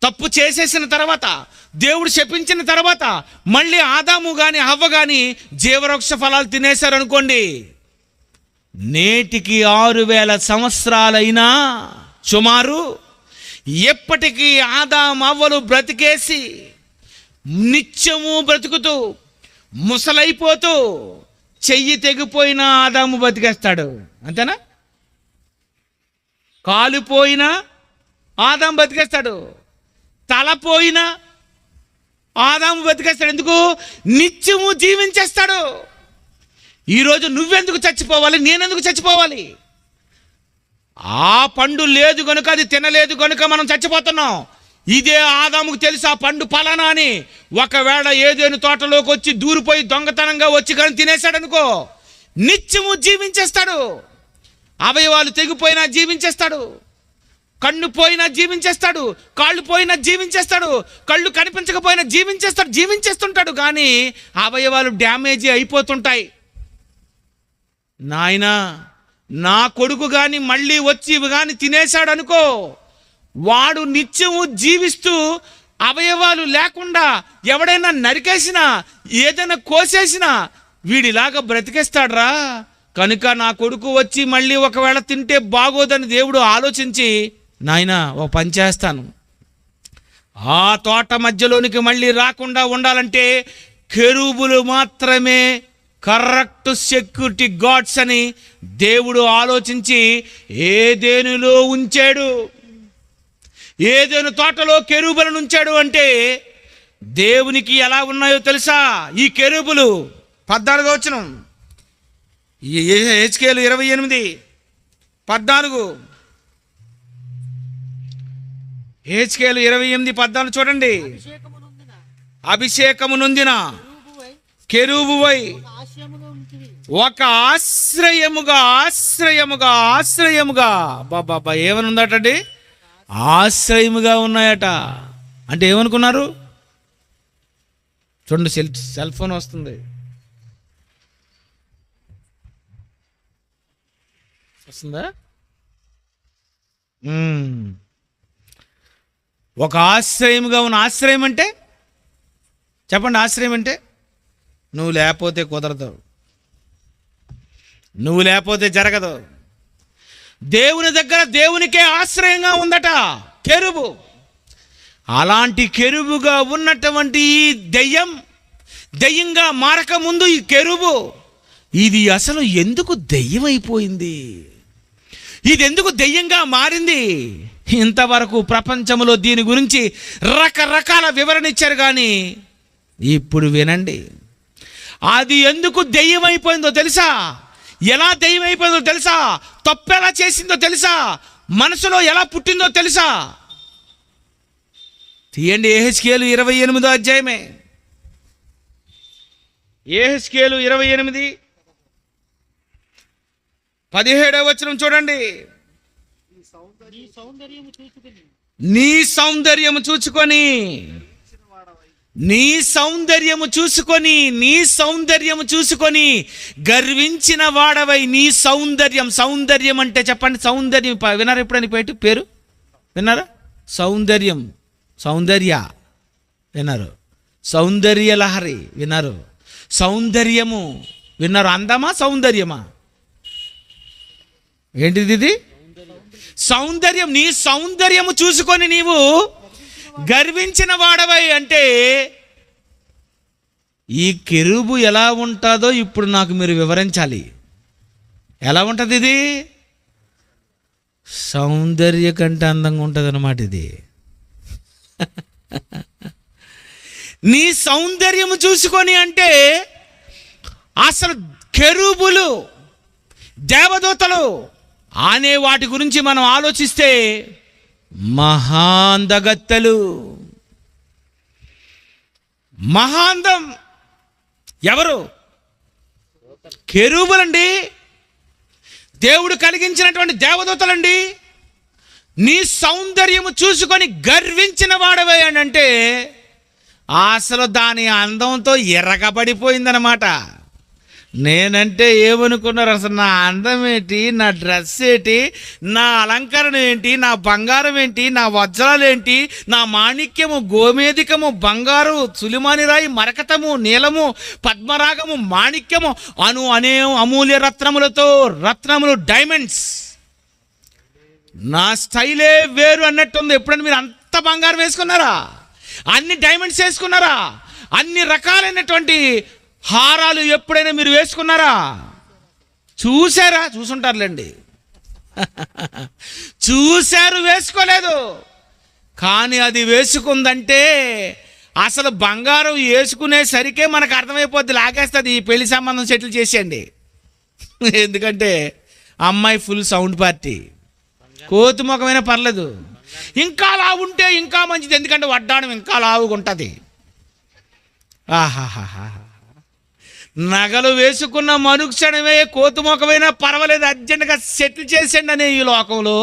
తప్పు చేసేసిన తర్వాత, దేవుడు శపించిన తర్వాత మళ్ళీ ఆదాము కానీ హవ్వ కానీ జీవవృక్ష ఫలాలు తినేశారనుకోండి, నేటికి 6000 సంవత్సరాలైనా సుమారు ఎప్పటికీ ఆదాము హవ్వలు బ్రతికేసి నిత్యము బ్రతుకుతూ ముసలైపోతూ చెయ్యి తెగిపోయినా ఆదాము బతికేస్తాడు. అంతేనా? కాలిపోయినా ఆదాము బతికేస్తాడు, తలపోయినా ఆదాము బతికేస్తాడు. ఎందుకు? నిత్యము జీవించేస్తాడు. ఈరోజు నువ్వెందుకు చచ్చిపోవాలి? నేనెందుకు చచ్చిపోవాలి? ఆ పండు లేదు కనుక, అది తినలేదు కనుక మనం చచ్చిపోతున్నాం. ఇదే ఆదాముకు తెలుసు ఆ పండు ఫలానా అని. ఒకవేళ ఏదేను తోటలోకి వచ్చి దూరిపోయి దొంగతనంగా వచ్చి కానీ తినేశాడు అనుకో, నిత్యము జీవించేస్తాడు. అవయవాలు తెగిపోయినా జీవించేస్తాడు, కన్ను పోయినా జీవించేస్తాడు, కాళ్ళు పోయినా జీవించేస్తాడు, కళ్ళు కనిపించకపోయినా జీవించేస్తుంటాడు. కానీ అవయవాలు డ్యామేజీ అయిపోతుంటాయి. నాయనా, నా కొడుకు కానీ మళ్ళీ వచ్చి ఇవి కానీ తినేశాడు అనుకో, వాడు నిత్యము జీవిస్తూ అవయవాలు లేకుండా ఎవడైనా నరికేసినా ఏదైనా కోసేసినా వీడిలాగా బ్రతికేస్తాడ్రా. కనుక నా కొడుకు వచ్చి మళ్ళీ ఒకవేళ తింటే బాగోదని దేవుడు ఆలోచించి, నాయనా ఓ పని చేస్తాను, ఆ తోట మధ్యలోనికి మళ్ళీ రాకుండా ఉండాలంటే కెరూబులు మాత్రమే కరెక్ట్ సెక్యూరిటీ గార్డ్స్ అని దేవుడు ఆలోచించి ఏదేనులో ఉంచాడు. ఏదేను తోటలో కెరూబులను ఉంచాడు. అంటే దేవునికి ఎలా ఉన్నాయో తెలుసా ఈ కెరూబులు? 14వ వచనం, హెజ్కేలు 28:14, హెజ్కేలు 28:14 చూడండి. అభిషేకము నొందిన కెరూబువై ఒక ఆశ్రయముగా బాబా ఏమని ఉందటండి? ఆశ్రయముగా ఉన్నాయట. అంటే ఏమనుకున్నారు? చూడండి, సెల్ ఫోన్ వస్తుంది, వస్తుందా? ఒక ఆశ్రయముగా ఉన్న. ఆశ్రయం అంటే చెప్పండి, ఆశ్రయం అంటే నువ్వు లేకపోతే కుదరదు, నువ్వు లేకపోతే జరగదు. దేవుని దగ్గర దేవునికే ఆశ్రయంగా ఉందట కెరూబు. అలాంటి కెరూబుగా ఉన్నటువంటి ఈ దెయ్యంగా మారక ముందు ఈ కెరూబు ఇది అసలు ఎందుకు దెయ్యం అయిపోయింది? ఇది ఎందుకు దెయ్యంగా మారింది? ఇంతవరకు ప్రపంచంలో దీని గురించి రకరకాల వివరణ ఇచ్చారు. కానీ ఇప్పుడు వినండి, అది ఎందుకు దెయ్యం అయిపోయిందో తెలుసా? ఎలా దెయ్యం అయిపోయిందో తెలుసా? తప్పు ఎలా చేసిందో తెలుసా? మనసులో ఎలా పుట్టిందో తెలుసా? తీయండి, యెహెజ్కేలు 28వ అధ్యాయమే. యెహెజ్కేలు 28 17వ వచనం చూడండి. నీ సౌందర్యము చూచుకొని గర్వించిన వాడవై. నీ సౌందర్యం అంటే చెప్పండి, సౌందర్యం విన్నారా ఎప్పుడని పేరు విన్నారా? సౌందర్య విన్నారు, సౌందర్య లహరి విన్నారు, సౌందర్యము విన్నారు. అందమా సౌందర్యమా? ఏంటిది ఇది? సౌందర్యం. నీ సౌందర్యము చూసుకొని నీవు గర్వించిన వాడవై అంటే ఈ కెరూబు ఎలా ఉంటుందో ఇప్పుడు నాకు మీరు వివరించాలి. ఎలా ఉంటుంది ఇది? సౌందర్య కంటే అందంగా ఉంటుంది అన్నమాట ఇది. నీ సౌందర్యము చూసుకొని అంటే అసలు కెరూబులు, దేవదూతలు అనే వాటి గురించి మనం ఆలోచిస్తే మహాందగత్తెలు, మహాందం ఎవరు? కెరూబులండి, దేవుడు కలిగించినటువంటి దేవదూతలండి. నీ సౌందర్యము చూసుకొని గర్వించిన వాడవే అని అంటే అసలు దాని అందంతో ఎర్రగబడిపోయిందనమాట. నేనంటే ఏమనుకున్నారు? అసలు నా అందం ఏంటి, నా డ్రెస్ ఏంటి, నా అలంకరణ ఏంటి, నా బంగారం ఏంటి, నా వజ్రాలు ఏంటి, నా మాణిక్యము, గోమేధికము, బంగారు, సులిమాని రాయి, మరకతము, నీలము, పద్మరాగము, మాణిక్యము, అమూల్య రత్నములు, డైమండ్స్. నా స్టైలే వేరు అన్నట్టుంది. ఎప్పుడైనా మీరు అంత బంగారం వేసుకున్నారా? అన్ని డైమండ్స్ వేసుకున్నారా? అన్ని రకాలైనటువంటి హారాలు ఎప్పుడైనా మీరు వేసుకున్నారా? చూసారా? చూసుంటారులేండి. చూశారు, వేసుకోలేదు. కానీ అది వేసుకుందంటే అసలు బంగారం వేసుకునేసరికే మనకు అర్థమైపోద్ది, లాగేస్తుంది. ఈ పెళ్లి సంబంధం సెటిల్ చేసేయండి. ఎందుకంటే అమ్మాయి ఫుల్ సౌండ్ పార్టీ, కోతి ముఖమైనా పర్లేదు, ఇంకా లావు ఉంటే ఇంకా మంచిది, ఎందుకంటే వడ్డాణం ఇంకా లావుగా ఉంటుంది. ఆహాహా, నగలు వేసుకున్న మనుక్షణమే కోతుముఖమైనా పర్వాలేదు, అర్జెంటుగా సెటిల్ చేసేయండి అనే ఈ లోకంలో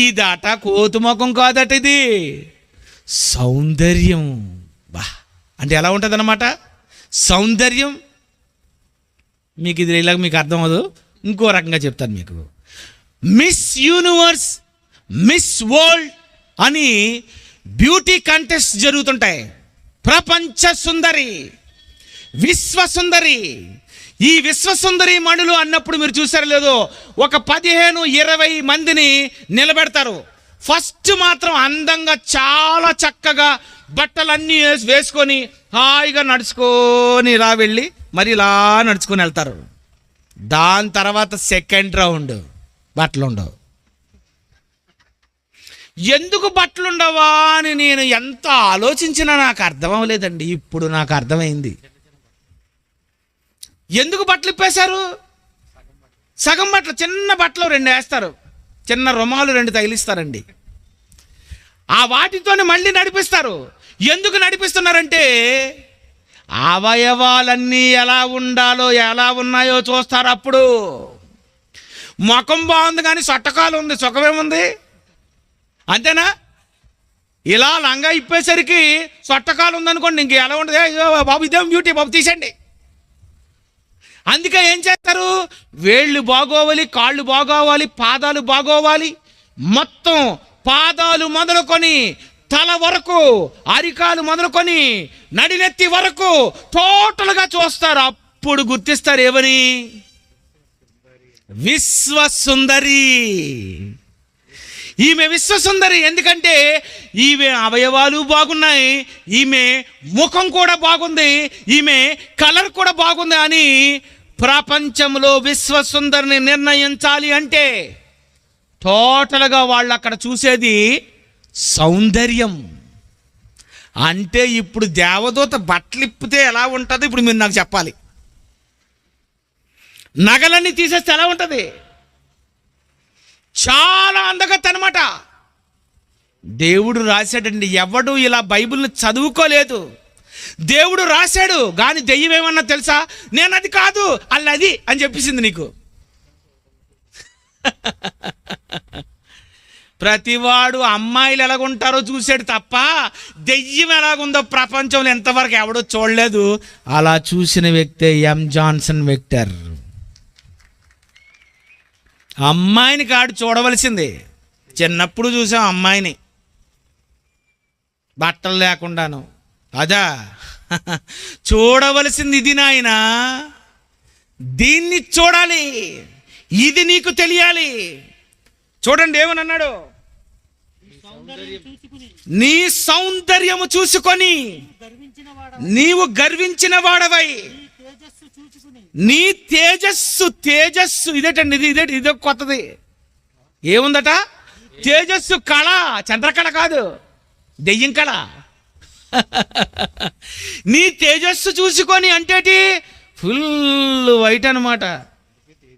ఇదట కోతుముఖం కాదట, ఇది సౌందర్యం. బా అంటే ఎలా ఉంటుంది అన్నమాట సౌందర్యం. మీకు ఇది ఇలాగ మీకు అర్థం అవ్వదు, ఇంకో రకంగా చెప్తాను మీకు. మిస్ యూనివర్స్, మిస్ వరల్డ్ అని బ్యూటీ కంటెస్ట్ జరుగుతుంటాయి. ప్రపంచ సుందరి, విశ్వసుందరి. ఈ విశ్వసుందరి మణులు అన్నప్పుడు మీరు చూసారో లేదో, ఒక 15-20 మందిని నిలబెడతారు. ఫస్ట్ మాత్రం అందంగా చాలా చక్కగా బట్టలన్నీ వేసుకొని హాయిగా నడుచుకొని ఇలా వెళ్ళి మరి ఇలా నడుచుకొని వెళ్తారు. దాని తర్వాత సెకండ్ రౌండ్ బట్టలు ఉండవు. ఎందుకు బట్టలు ఉండవా అని నేను ఎంత ఆలోచించినా నాకు అర్థం అవ్వలేదండి. ఇప్పుడు నాకు అర్థమైంది. ఎందుకు బట్టలు ఇప్పేశారు? సగం బట్టలు, చిన్న బట్టలు 2 వేస్తారు, చిన్న రుమాలు 2 తగిలిస్తారండి. ఆ వాటితోనే మళ్ళీ నడిపిస్తారు. ఎందుకు నడిపిస్తున్నారంటే అవయవాలన్నీ ఎలా ఉండాలో, ఎలా ఉన్నాయో చూస్తారు. అప్పుడు ముఖం బాగుంది కానీ సొట్టకాలు ఉంది, సుఖమేముంది? అంతేనా? ఇలా లంగా ఇప్పేసరికి సొట్టకాలు ఉందనుకోండి, ఇంక ఎలా ఉంటుంది? బాబు ఇదేం బ్యూటీ బాబు, తీసేయండి. అందుకే ఏం చేస్తారు? వేళ్ళు బాగోవాలి, కాళ్ళు బాగోవాలి, పాదాలు బాగోవాలి. మొత్తం పాదాలు మొదలుకొని తల వరకు, అరికాలు మొదలుకొని నడినెత్తి వరకు టోటల్గా చూస్తారు. అప్పుడు గుర్తిస్తారు ఏమని? విశ్వసుందరి. ఈమె విశ్వసుందరి. ఎందుకంటే ఈమె అవయవాలు బాగున్నాయి, ఈమె ముఖం కూడా బాగుంది, ఈమె కలర్ కూడా బాగుంది అని ప్రపంచంలో విశ్వసుందరిని నిర్ణయించాలి అంటే టోటల్గా వాళ్ళు అక్కడ చూసేది సౌందర్యం. అంటే ఇప్పుడు దేవదూత బట్టలు ఇప్పితే ఎలా ఉంటుంది ఇప్పుడు మీరు నాకు చెప్పాలి. నగలన్నీ తీసేస్తే ఎలా ఉంటుంది? చాలా అందగత్త అనమాట. దేవుడు రాశాడండి. ఎవడు ఇలా బైబిల్ని చదువుకోలేదు. దేవుడు రాశాడు. కానీ దెయ్యం ఏమన్నా తెలుసా? నేను అది కాదు, అల్లది అని చెప్పేసింది నీకు. ప్రతివాడు అమ్మాయిలు ఎలాగుంటారో చూశాడు తప్ప దెయ్యం ఎలాగుందో ప్రపంచంలో ఎంతవరకు ఎవడో చూడలేదు. అలా చూసిన వ్యక్తే ఎం జాన్సన్ విక్టర్. అమ్మాయిని కాడు చూడవలసింది. చిన్నప్పుడు చూసాం అమ్మాయిని బట్టలు లేకుండాను. అదా చూడవలసింది ఇది నాయనా. దీన్ని చూడాలి, ఇది నీకు తెలియాలి. చూడండి ఏమని అన్నాడు, నీ సౌందర్యము చూసుకొని నీవు గర్వించిన వాడవై, నీ తేజస్సు ఇదేటండి, ఇదే కొత్తది. ఏముందట? తేజస్సు కళ, చంద్రకళ కాదు, దెయ్యం కళ. నీ తేజస్సు చూసుకొని అంటేటి ఫుల్ వైట్ అనమాట,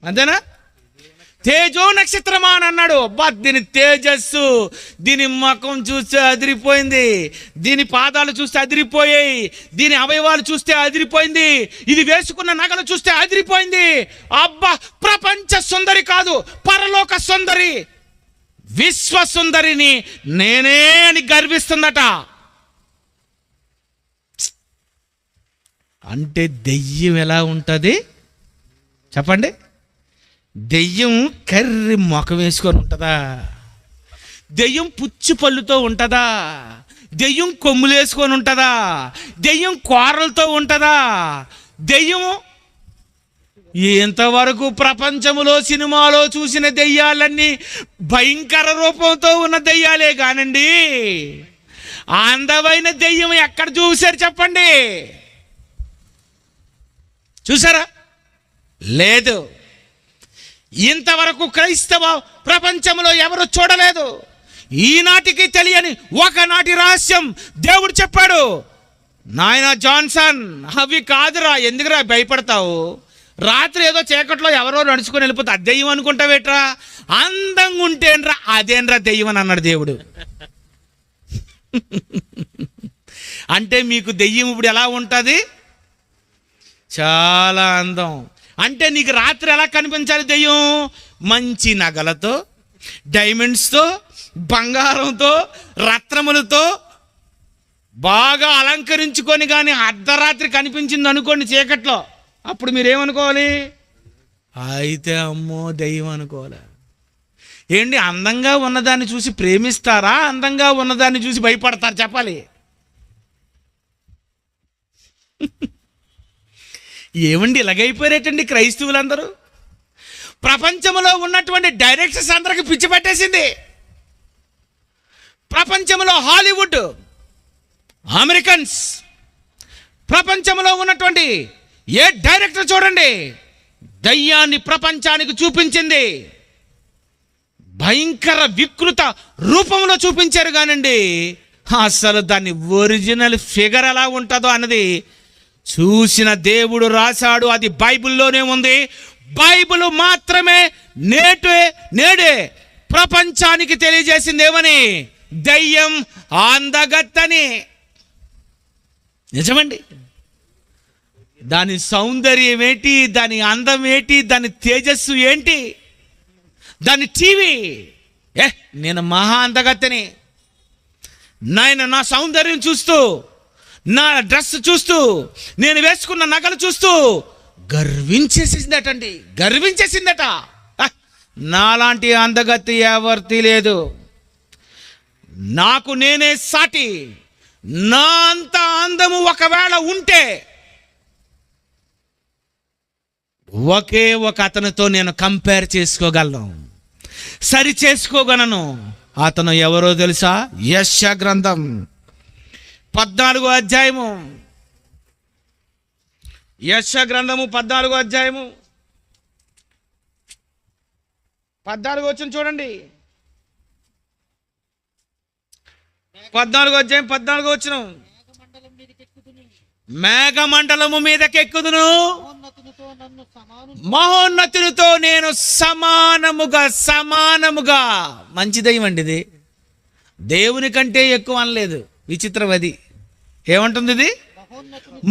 అంతేనా? తేజో నక్షత్రమా అని అన్నాడు. అబ్బా, దీని తేజస్సు, దీని ముఖం చూస్తే అదిరిపోయింది, దీని పాదాలు చూస్తే అదిరిపోయాయి, దీని అవయవాలు చూస్తే అదిరిపోయింది, ఇది వేసుకున్న నగలు చూస్తే అదిరిపోయింది. అబ్బా, ప్రపంచ సుందరి కాదు, పరలోక సుందరి, విశ్వ సుందరిని నేనే అని గర్విస్తుందట. అంటే దెయ్యం ఎలా ఉంటుంది చెప్పండి? దెయ్యం కర్రి మొఖం వేసుకొని ఉంటుందా? దెయ్యం పుచ్చు పళ్ళుతో ఉంటుందా? దెయ్యం కొమ్ములు వేసుకొని ఉంటుందా? దెయ్యం కూరలతో ఉంటుందా? దెయ్యం ఇంతవరకు ప్రపంచంలో సినిమాలో చూసిన దెయ్యాలన్నీ భయంకర రూపంతో ఉన్న దెయ్యాలే కానండి. అందమైన దెయ్యం ఎక్కడ చూశారు చెప్పండి? చూసారా? లేదు. ఇంతవరకు క్రైస్తవ ప్రపంచంలో ఎవరు చూడలేదు. ఈనాటికి తెలియని ఒకనాటి రహస్యం దేవుడు చెప్పాడు. నాయనా జాన్సన్, అవి కాదురా, ఎందుకురా భయపడతావు? రాత్రి ఏదో చీకట్లో ఎవరో నడుచుకొని వెళ్ళిపోతే అది దెయ్యం అనుకుంటావేట్రా? అందంగా ఉంటేనరా అదేనరా దెయ్యం అని అన్నాడు దేవుడు. అంటే మీకు దెయ్యం ఇప్పుడు ఎలా ఉంటుంది? చాలా అందం. అంటే నీకు రాత్రి ఎలా కనిపించాలి దెయ్యం? మంచి నగలతో, డైమండ్స్తో, బంగారంతో, రత్నములతో బాగా అలంకరించుకొని కానీ అర్ధరాత్రి కనిపించింది అనుకోండి చీకట్లో, అప్పుడు మీరేమనుకోవాలి? అయితే అమ్మో దెయ్యం అనుకోవాలి. ఏంటి, అందంగా ఉన్నదాన్ని చూసి ప్రేమిస్తారా, అందంగా ఉన్నదాన్ని చూసి భయపడతారు చెప్పాలి? ఏమండి ఇలాగైపోయారేటండి క్రైస్తవులందరూ? ప్రపంచంలో ఉన్నటువంటి డైరెక్టర్స్ అందరికి పిచ్చి పట్టేసింది. ప్రపంచంలో హాలీవుడ్, అమెరికన్స్, ప్రపంచంలో ఉన్నటువంటి ఏ డైరెక్టర్ చూడండి దయ్యాన్ని ప్రపంచానికి చూపించింది. భయంకర వికృత రూపంలో చూపించారు కానండి అసలు దాన్ని ఒరిజినల్ ఫిగర్ ఎలా ఉంటుందో అన్నది చూసిన దేవుడు రాశాడు. అది బైబిల్లోనే ఉంది. బైబిల్ మాత్రమే నేడే ప్రపంచానికి తెలియజేసింది ఏమని? దయ్యం అందగత్తని. నిజమండి. దాని సౌందర్యం ఏంటి, దాని అందం ఏంటి, దాని తేజస్సు ఏంటి, దాని టీవీ నేను మహా అందగత్తని, నా సౌందర్యం చూస్తూ, నా డ్రెస్ చూస్తూ, నేను వేసుకున్న నగలు చూస్తూ గర్వించేసిందట. నాలాంటి అందగత్తి ఎవరిది లేదు, నాకు నేనే సాటి. నా అంత అందము ఒకవేళ ఉంటే ఒకే ఒక అతనితో నేను కంపేర్ చేసుకోగలను, సరి చేసుకోగలను. అతను ఎవరో తెలుసా? యెషయా గ్రంథం 14వ అధ్యాయము, యెషయా గ్రంథము 14వ అధ్యాయము 14వ వచనం చూడండి. 14వ అధ్యాయం 14వ వచనం. మేఘమండలము మీదకెక్కుదును, మహోన్నతునితో నేను సమానముగా. మంచి దయ్యం అండి ఇది. దేవుని కంటే ఎక్కువ అనలేదు. విచిత్రం అది. ఏమంటుంది ఇది?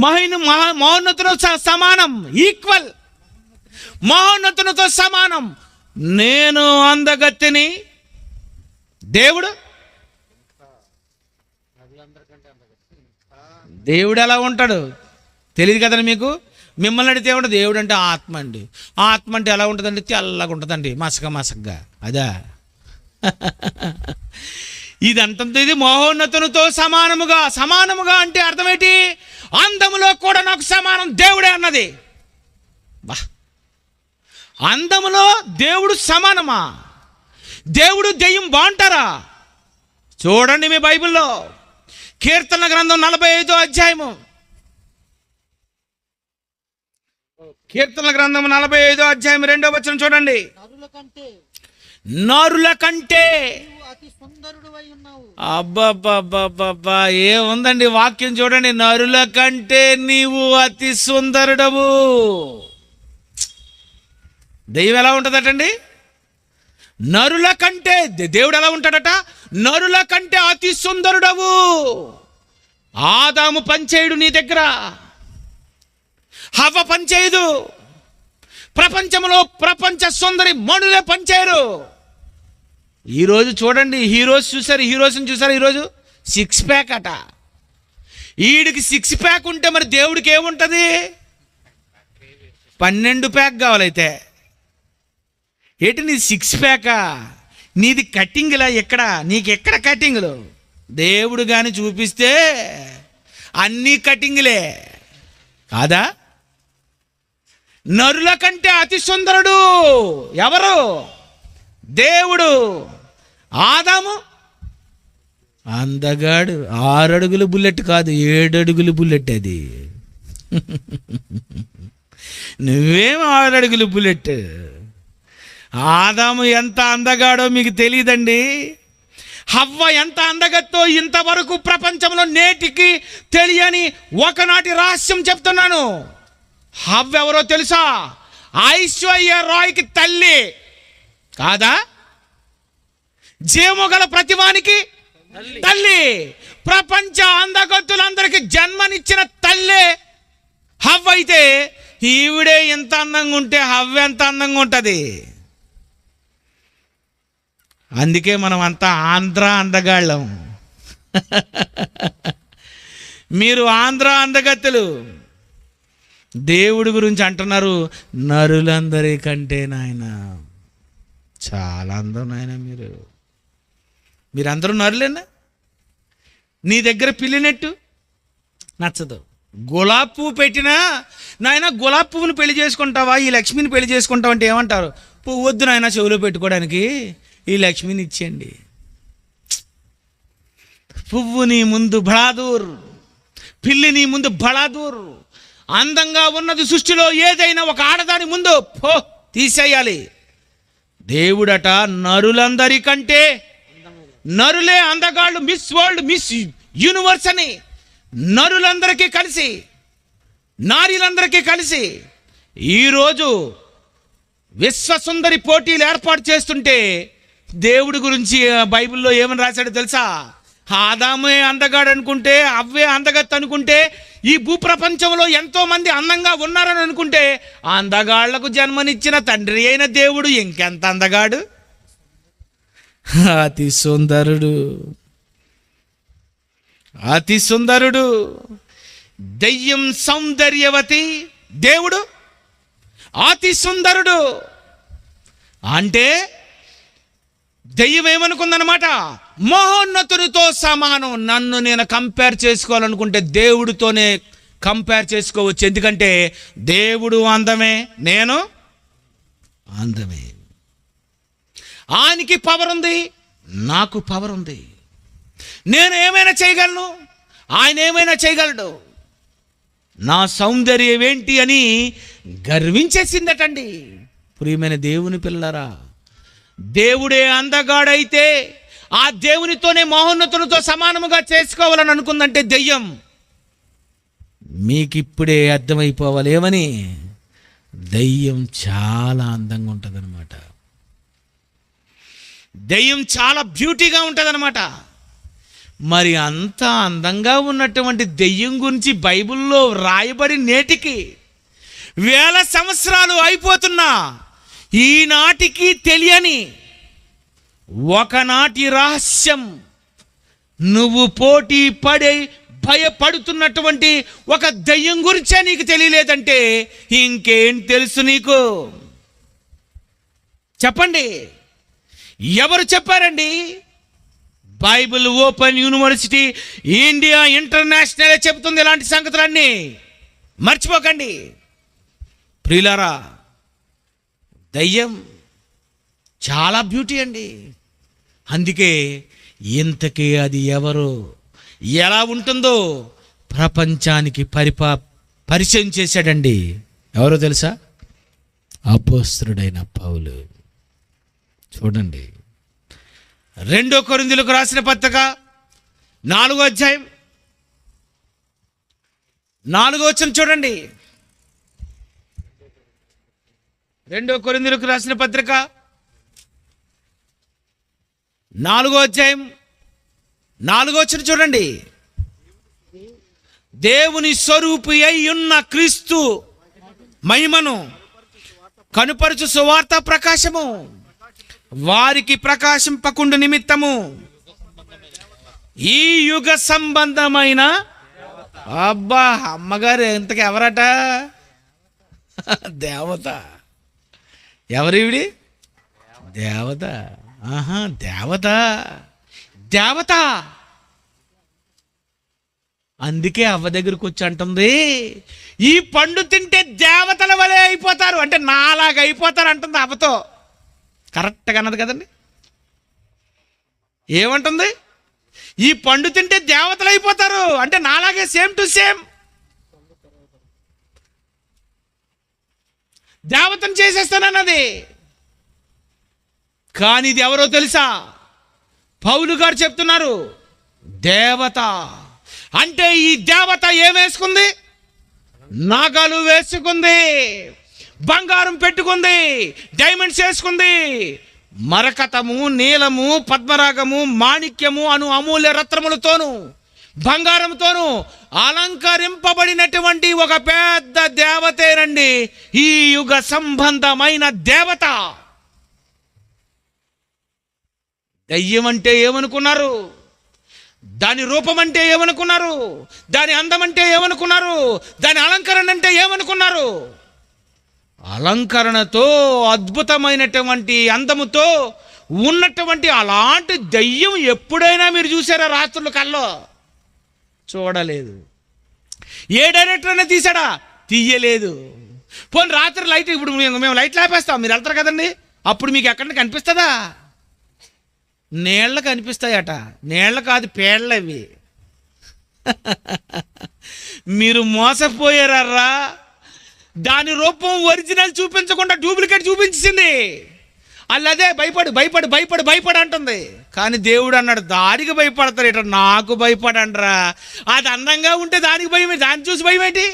మహోన్నతునితో సమానం, ఈక్వల్, మహోన్నతునితో సమానం. నేను అందగత్తిని, దేవుడు ఎలా ఉంటాడు తెలియదు కదండి మీకు. మిమ్మల్ని అడిగితే ఏమంటే దేవుడు అంటే ఆత్మ అండి. ఆత్మ అంటే ఎలా ఉంటుందండి? తెల్లగా ఉంటుందండి, మసకగా. అదా? ఇదంతా ఇది మహోన్నతునితో సమానముగా అంటే అర్థం ఏంటి? అందములో కూడా నాకు సమానం దేవుడే అన్నది. బా, అందములో దేవుడు సమానమా? దేవుడు దెయ్యం బాగుంటారా? చూడండి మీ బైబిల్లో కీర్తన గ్రంథం 45వ అధ్యాయము. కీర్తన గ్రంథం 45వ అధ్యాయం 2వ వచనం చూడండి. నరుల కంటే అబ్బబ్బబ్బబ్బా, ఏముందండి వాక్యం చూడండి. నరుల కంటే నీవు అతి సుందరుడవు. దెయ్యం ఎలా ఉంటుందటండి? నరుల కంటే, దేవుడు ఎలా ఉంటాడట? నరుల కంటే అతి సుందరుడవు. ఆదాము పనిచేయుడు నీ దగ్గర, హవ్వ పనిచేయదు. ప్రపంచంలో ప్రపంచ సుందరి మనులే పనిచేయరు. ఈరోజు చూడండి, హీరోస్ని చూసారు ఈరోజు 6 ప్యాక్ అట. ఈడికి 6 ప్యాక్ ఉంటే మరి దేవుడికి ఏముంటుంది? 12 ప్యాక్ కావాలైతే. ఏంటి నీ 6 ప్యాకా? నీది కట్టింగ్లా? ఎక్కడ నీకెక్కడ కట్టింగ్లు? దేవుడు కానీ చూపిస్తే అన్నీ కటింగ్లే కాదా? నరుల కంటే అతి సుందరుడు ఎవరు? దేవుడు. ఆదాము అందగాడు. 6 అడుగుల బుల్లెట్ కాదు, 7 అడుగుల బుల్లెట్ అది. నువ్వేం 6 అడుగుల బుల్లెట్. ఆదాము ఎంత అందగాడో మీకు తెలియదండి. హవ్వ ఎంత అందగత్తో ఇంతవరకు ప్రపంచంలో నేటికి తెలియని ఒకనాటి రహస్యం చెప్తున్నాను. హవ్వ ఎవరో తెలుసా? ఐశ్వర్య రాయ్కి తల్లి కాదా? జీవము గల ప్రతివానికి తల్లి. ప్రపంచ అందగత్తులందరికీ జన్మనిచ్చిన తల్లే హవ్వ. అయితే ఈవిడే ఎంత అందంగా ఉంటే హవ్వ ఎంత అందంగా ఉంటుంది. అందుకే మనం అంతా ఆంధ్ర అందగాళ్ళం. మీరు ఆంధ్ర అందగత్తెలు. దేవుడి గురించి అంటున్నారు, నరులందరికంటే నాయన చాలా అందం నాయన. మీరందరూ నరులేనా? నీ దగ్గర పిల్లినట్టు నచ్చదు. గులాబీ పువ్వు పెట్టినా నాయన గులాబీ పువ్వుని పెళ్లి చేసుకుంటావా, ఈ లక్ష్మిని పెళ్లి చేసుకుంటావు అంటే ఏమంటారు? పువ్వు వద్దు నాయన చెవులో పెట్టుకోవడానికి, ఈ లక్ష్మిని ఇచ్చేయండి. పువ్వు నీ ముందు బడాదూర్, పిల్లి నీ ముందు బడాదూర్. అందంగా ఉన్నది సృష్టిలో ఏదైనా ఒక ఆడదాని ముందు పో తీసేయాలి. దేవుడట నరులందరికంటే, నరులే అందగాళ్ళు, మిస్ వరల్డ్, మిస్ యూనివర్స్ అని నరులందరికీ కలిసి, నారీలందరికీ కలిసి ఈరోజు విశ్వసుందరి పోటీలు ఏర్పాటు చేస్తుంటే దేవుడి గురించి బైబిల్లో ఏమని రాశాడో తెలుసా? ఆదామే అందగాడు అనుకుంటే, అవ్వే అందగత్తు అనుకుంటే, ఈ భూప్రపంచంలో ఎంతో మంది అందంగా ఉన్నారని అనుకుంటే, అందగాళ్లకు జన్మనిచ్చిన తండ్రి అయిన దేవుడు ఇంకెంత అందగాడు, అతి సుందరుడు, అతి సుందరుడు. దెయ్యం సౌందర్యవతి, దేవుడు అతి సుందరుడు. అంటే దెయ్యం ఏమనుకుందనమాట? మహోన్నతునితో సమానం. నన్ను నేను కంపేర్ చేసుకోవాలనుకుంటే దేవుడితోనే కంపేర్ చేసుకోవచ్చు. ఎందుకంటే దేవుడు అందమే, నేను అందమే. ఆయనకి పవర్ ఉంది, నాకు పవర్ ఉంది. నేను ఏమైనా చేయగలను, ఆయన ఏమైనా చేయగలడు. నా సౌందర్యం ఏంటి అని గర్వించేసిందటండి. ప్రియమైన దేవుని పిల్లరా, దేవుడే అందగాడైతే ఆ దేవునితోనే మహోన్నతునితో సమానముగా చేసుకోవాలని అనుకుందంటే దెయ్యం. మీకిప్పుడే అర్థమైపోవాలి ఏమని. దెయ్యం చాలా అందంగా ఉంటుంది అనమాట. దెయ్యం చాలా బ్యూటీగా ఉంటుంది అనమాట. మరి అంత అందంగా ఉన్నటువంటి దెయ్యం గురించి బైబిల్లో రాయబడి నేటికి వేల సంవత్సరాలు అయిపోతున్నా ఈనాటికి తెలియని ఒకనాటి రహస్యం, నువ్వు పోటీ పడే భయపడుతున్నటువంటి ఒక దయ్యం గురించే నీకు తెలియలేదంటే ఇంకేం తెలుసు నీకు? చెప్పండి, ఎవరు చెప్పారండి? Bible open university India international చెబుతుంది ఇలాంటి సంగతులన్నీ. మర్చిపోకండి ప్రియులారా. దయ్యం చాలా బ్యూటీ అండి. అందుకే ఇంతకీ అది ఎవరు, ఎలా ఉంటుందో ప్రపంచానికి పరిచయం చేశాడండి. ఎవరో తెలుసా? అపోస్తలుడైన పౌలు. చూడండి, 2 కొరింథీయులకు రాసిన పత్రిక 4వ అధ్యాయం 4వ వచనం చూడండి. 2 కొరింథీయులకు రాసిన పత్రిక 4వ అధ్యాయం 4వ వచనం చూడండి. దేవుని స్వరూపి అయి ఉన్న క్రీస్తు మహిమను కనుపరచు సువార్త ప్రకాశము వారికి ప్రకాశింపకుండు నిమిత్తము ఈ యుగ సంబంధమైన, అబ్బా అమ్మగారు ఇంతకు ఎవరట? దేవత. ఎవరివిడి? దేవత. దేవత. దేవత. అందుకే అవ్వ దగ్గరకు వచ్చి అంటుంది, ఈ పండు తింటే దేవతల వలె అయిపోతారు, అంటే నాలాగా అయిపోతారు అంటుంది అవ్వతో. కరెక్ట్గా అన్నది కదండి. ఏమంటుంది? ఈ పండు తింటే దేవతలు అయిపోతారు, అంటే నాలాగే సేమ్ టు సేమ్ దేవతను చేసేస్తానన్నది. కానీ ఇది ఎవరో తెలుసా? పౌలు గారు చెప్తున్నారు, దేవత. అంటే ఈ దేవత ఏమేసుకుంది? నగలు వేసుకుంది, బంగారం పెట్టుకుంది, డైమండ్స్ వేసుకుంది, మరకతము, నీలము, పద్మరాగము, మాణిక్యము అను అమూల్య రత్నములతోనూ బంగారంతోనూ అలంకరింపబడినటువంటి ఒక పెద్ద దేవతేనండి ఈ యుగ సంబంధమైన దేవత. దయ్యం అంటే ఏమనుకున్నారు? దాని రూపం అంటే ఏమనుకున్నారు? దాని అందం అంటే ఏమనుకున్నారు? దాని అలంకరణ అంటే ఏమనుకున్నారు? అలంకరణతో, అద్భుతమైనటువంటి అందముతో ఉన్నటువంటి అలాంటి దయ్యం ఎప్పుడైనా మీరు చూసారా? రాత్రులు కల్లో చూడలేదు. ఏ డైరెక్టర్ అయినా తీసాడా? తీయలేదు. పోనీ రాత్రి లైట్, ఇప్పుడు మేము లైట్లు ఆపేస్తాం, మీరు వెళ్తారు కదండి, అప్పుడు మీకు ఎక్కడ కనిపిస్తుందా? నీళ్ళ కనిపిస్తాయట. నీళ్ళ కాదు, పేళ్ళవి. మీరు మోసపోయారా? దాని రూపం ఒరిజినల్ చూపించకుండా డూప్లికేట్ చూపించింది. అల్లదే భయపడు భయపడు భయపడు భయపడు అంటుంది. కానీ దేవుడు అన్నాడు, దానికి భయపడతారు ఇట, నాకు భయపడండిరా. అది అందంగా ఉంటే దానికి భయం, దాన్ని చూసి భయం ఏంటి?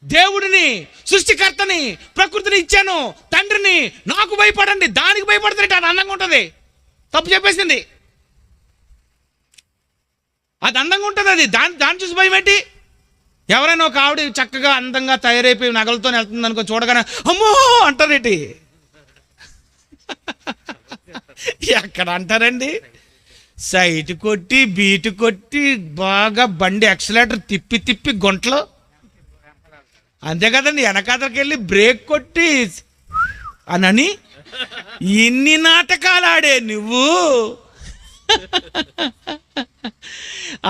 దేవుడిని, సృష్టికర్తని, ప్రకృతిని ఇచ్చాను, తండ్రిని, నాకు భయపడండి, దానికి భయపడతారు ఇట, అది అందంగా ఉంటుంది. తప్పు చెప్పేసింది. అది అందంగా ఉంటుంది, అది దాన్ని చూసి భయం ఏంటి? ఎవరైనా ఒక ఆవిడ చక్కగా అందంగా తయారైపోయి నగలతో వెళ్తుంది అనుకో, చూడగానే అమ్మో అంటారేటి. ఎక్కడ అంటారండి? సైట్ కొట్టి, బీటు కొట్టి, బాగా బండి యాక్సిలేటర్ తిప్పి తిప్పి గుంటలో, అంతే కదండి. వెనకాతలకి వెళ్ళి బ్రేక్ కొట్టి అని ఇన్ని నాటకాలు ఆడే నువ్వు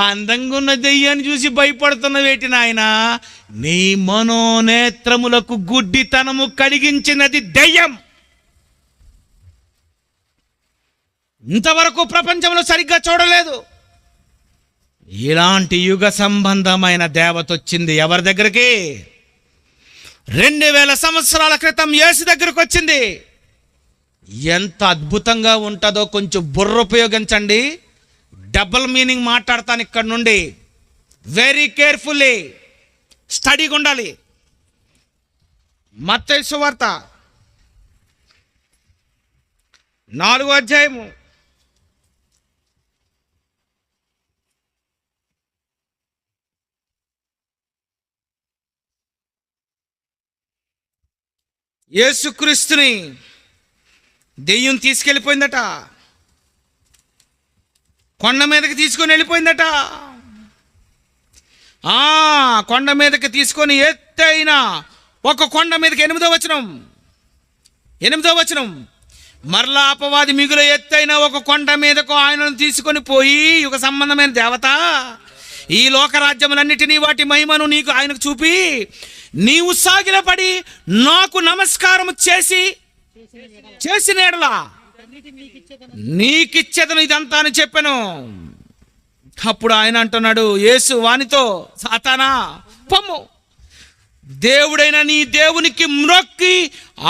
అందంగా ఉన్న దెయ్యాన్ని చూసి భయపడుతున్నవేటి నాయనా? నీ మనోనేత్రములకు గుడ్డితనము కలిగించినది దెయ్యం. ఇంతవరకు ప్రపంచంలో సరిగ్గా చూడలేదు. ఇలాంటి యుగ సంబంధమైన దేవత వచ్చింది ఎవరి దగ్గరికి? 2000 సంవత్సరాల క్రితం యేసు దగ్గరకు వచ్చింది. ఎంత అద్భుతంగా ఉంటుందో కొంచెం బుర్ర ఉపయోగించండి. డబుల్ మీనింగ్ మాట్లాడతాను ఇక్కడ నుండి. వెరీ కేర్ఫుల్లీ స్టడీగా ఉండాలి. మత్తయి సువార్త 4వ అధ్యాయము యేసుక్రీస్తుని దెయ్యం తీసుకెళ్ళిపోయిందట, కొండ మీదకి తీసుకొని వెళ్ళిపోయిందట. కొండ మీదకి తీసుకొని ఎత్తైన ఒక కొండ మీదకి 8వ వచనం మరలా అపవాది మిగుల ఎత్తైన ఒక కొండ మీదకు ఆయనను తీసుకొని పోయి, యుగ సంబంధమైన దేవత, ఈ లోకరాజ్యములన్నిటినీ వాటి మహిమను ఆయనకు చూపి, నీవు సాగిలపడి నాకు నమస్కారం చేసిన ఎడలా నీకిచ్చేదను ఇదంతా అని చెప్పాను. అప్పుడు ఆయన అంటున్నాడు, యేసు వానితో, సాతానా పొమ్ము, దేవుడైన నీ దేవునికి మ్రొక్కి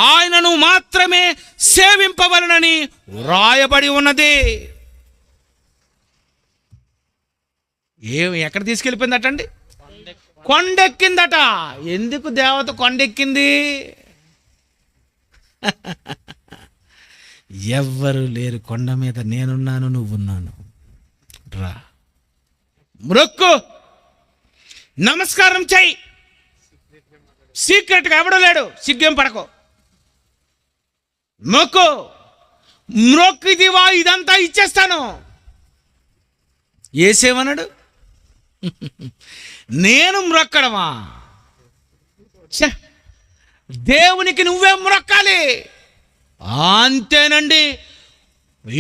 ఆయనను మాత్రమే సేవింపవలనని వ్రాయబడి ఉన్నది. ఎక్కడ తీసుకెళ్ళిపోయిందటండి? కొండెక్కిందట. ఎందుకు దేవత కొండెక్కింది? ఎవ్వరు లేరు కొండ మీద, నేనున్నాను, నువ్వున్నాను, రా, మ్రొక్కు, నమస్కారం చెయ్యి, సీక్రెట్గా ఎవడో లేడు, సిగ్గేం పడకో, మ్రొక్కిదివా ఇదంతా ఇచ్చేస్తాను. ఏసేమన్నాడు? నేను మ్రొక్కడమా? దేవునికి నువ్వే మ్రొక్కాలి. అంతేనండి.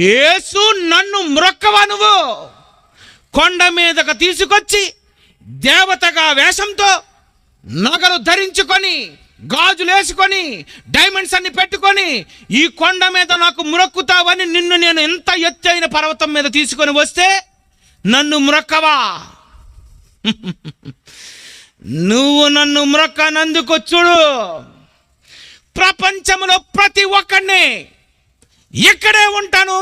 యేసు నన్ను మ్రొక్కవా నువ్వు? కొండ మీదకు తీసుకొచ్చి దేవతగా వేషంతో నగలు ధరించుకొని, గాజులు వేసుకొని, డైమండ్స్ అన్ని పెట్టుకొని, ఈ కొండ మీద నాకు మ్రొక్కుతావని నిన్ను నేను ఎంత ఎత్తైన పర్వతం మీద తీసుకొని వస్తే నన్ను మ్రొక్కవా? నువ్వు నన్ను మ్రొక్కనందుకు చూడు, ప్రపంచంలో ప్రతి ఒక్కడిని, ఇక్కడే ఉంటాను,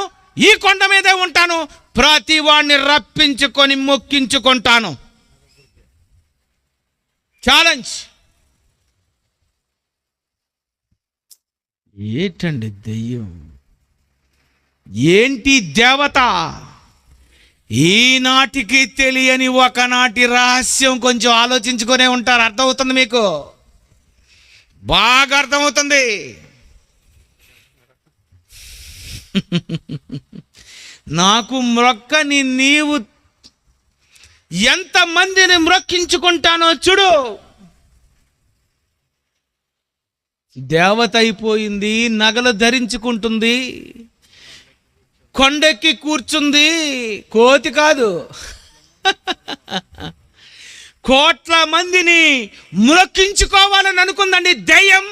ఈ కొండ మీదే ఉంటాను, ప్రతి వాడిని రప్పించుకొని మొక్కించుకుంటాను. ఛాలెంజ్. ఏంటండి దెయ్యం? ఏంటి దేవత? ఈనాటికి తెలియని ఒకనాటి రహస్యం. కొంచెం ఆలోచించుకునే ఉంటారు. అర్థమవుతుంది మీకు? బాగా అర్థమవుతుంది. నాకు మ్రొక్కని నీవు ఎంతమందిని మ్రొక్కించుకుంటానో చూడు. దేవత అయిపోయింది, నగలు ధరించుకుంటుంది, కొండెక్కి కూర్చుంది. కోతి కాదు, కోట్ల మందిని మ్రొక్కించుకోవాలని అనుకుందండి దెయ్యం.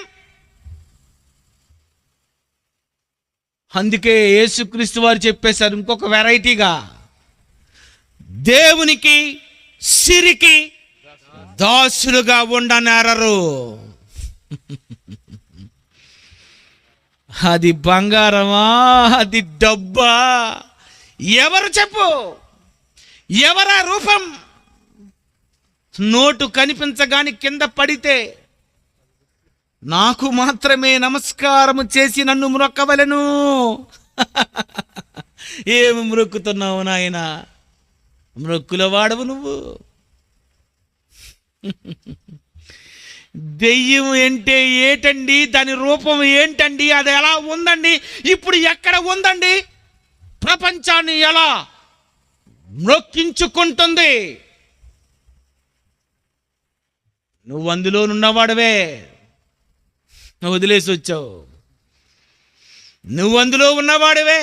అందుకే యేసుక్రీస్తు వారు చెప్పేశారు ఇంకొక వెరైటీగా, దేవునికి సిరికి దాసులుగా ఉండనేరరు. అది బంగారమా, అది డబ్బా, ఎవరు చెప్పు? ఎవరా రూపం? నోటు కనిపించగాని కింద పడితే నాకు మాత్రమే నమస్కారము చేసి నన్ను మ్రొక్కవలెను. ఏమి మ్రొక్కుతున్నావు నాయనా? మ్రొక్కుల వాడవు నువ్వు. దెయ్యం అంటే ఏటండి? దాని రూపం ఏంటండి? అది ఎలా ఉందండి? ఇప్పుడు ఎక్కడ ఉందండి? ప్రపంచాన్ని ఎలా మ్రొక్కించుకుంటుంది? నువ్వు అందులో ఉన్నవాడవే, నువ్వు వదిలేసి వచ్చావు. నువ్వు అందులో ఉన్నవాడవే,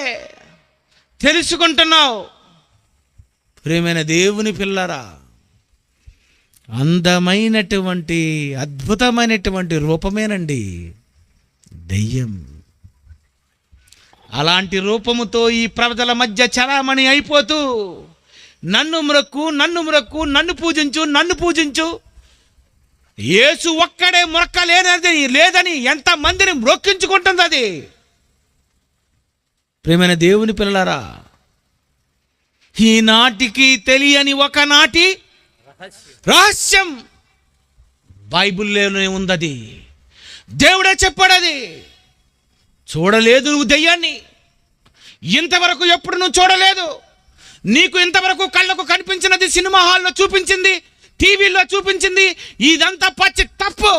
తెలుసుకుంటున్నావు. ప్రియమైన దేవుని పిల్లరా, అందమైనటువంటి అద్భుతమైనటువంటి రూపమేనండి దెయ్యం. అలాంటి రూపముతో ఈ ప్రజల మధ్య చలామణి అయిపోతూ నన్ను మ్రొక్కు, నన్ను మ్రొక్కు, నన్ను పూజించు, నన్ను పూజించు, యేసు ఒక్కడే లేదని ఎంతమందిని మ్రొక్కించుకుంటుంది అది. ప్రియమైన దేవుని పిల్లలారా, ఈనాటికి తెలియని ఒకనాటి రహస్యం బైబిల్లోనే ఉందది. దేవుడే చెప్పాడది. చూడలేదు నువ్వు దెయ్యాన్ని, ఇంతవరకు ఎప్పుడు నువ్వు చూడలేదు. నీకు ఇంతవరకు కళ్ళకు కనిపించినది సినిమా హాల్లో చూపించింది, టీవీలో చూపించింది, ఇదంతా పచ్చి తప్పు.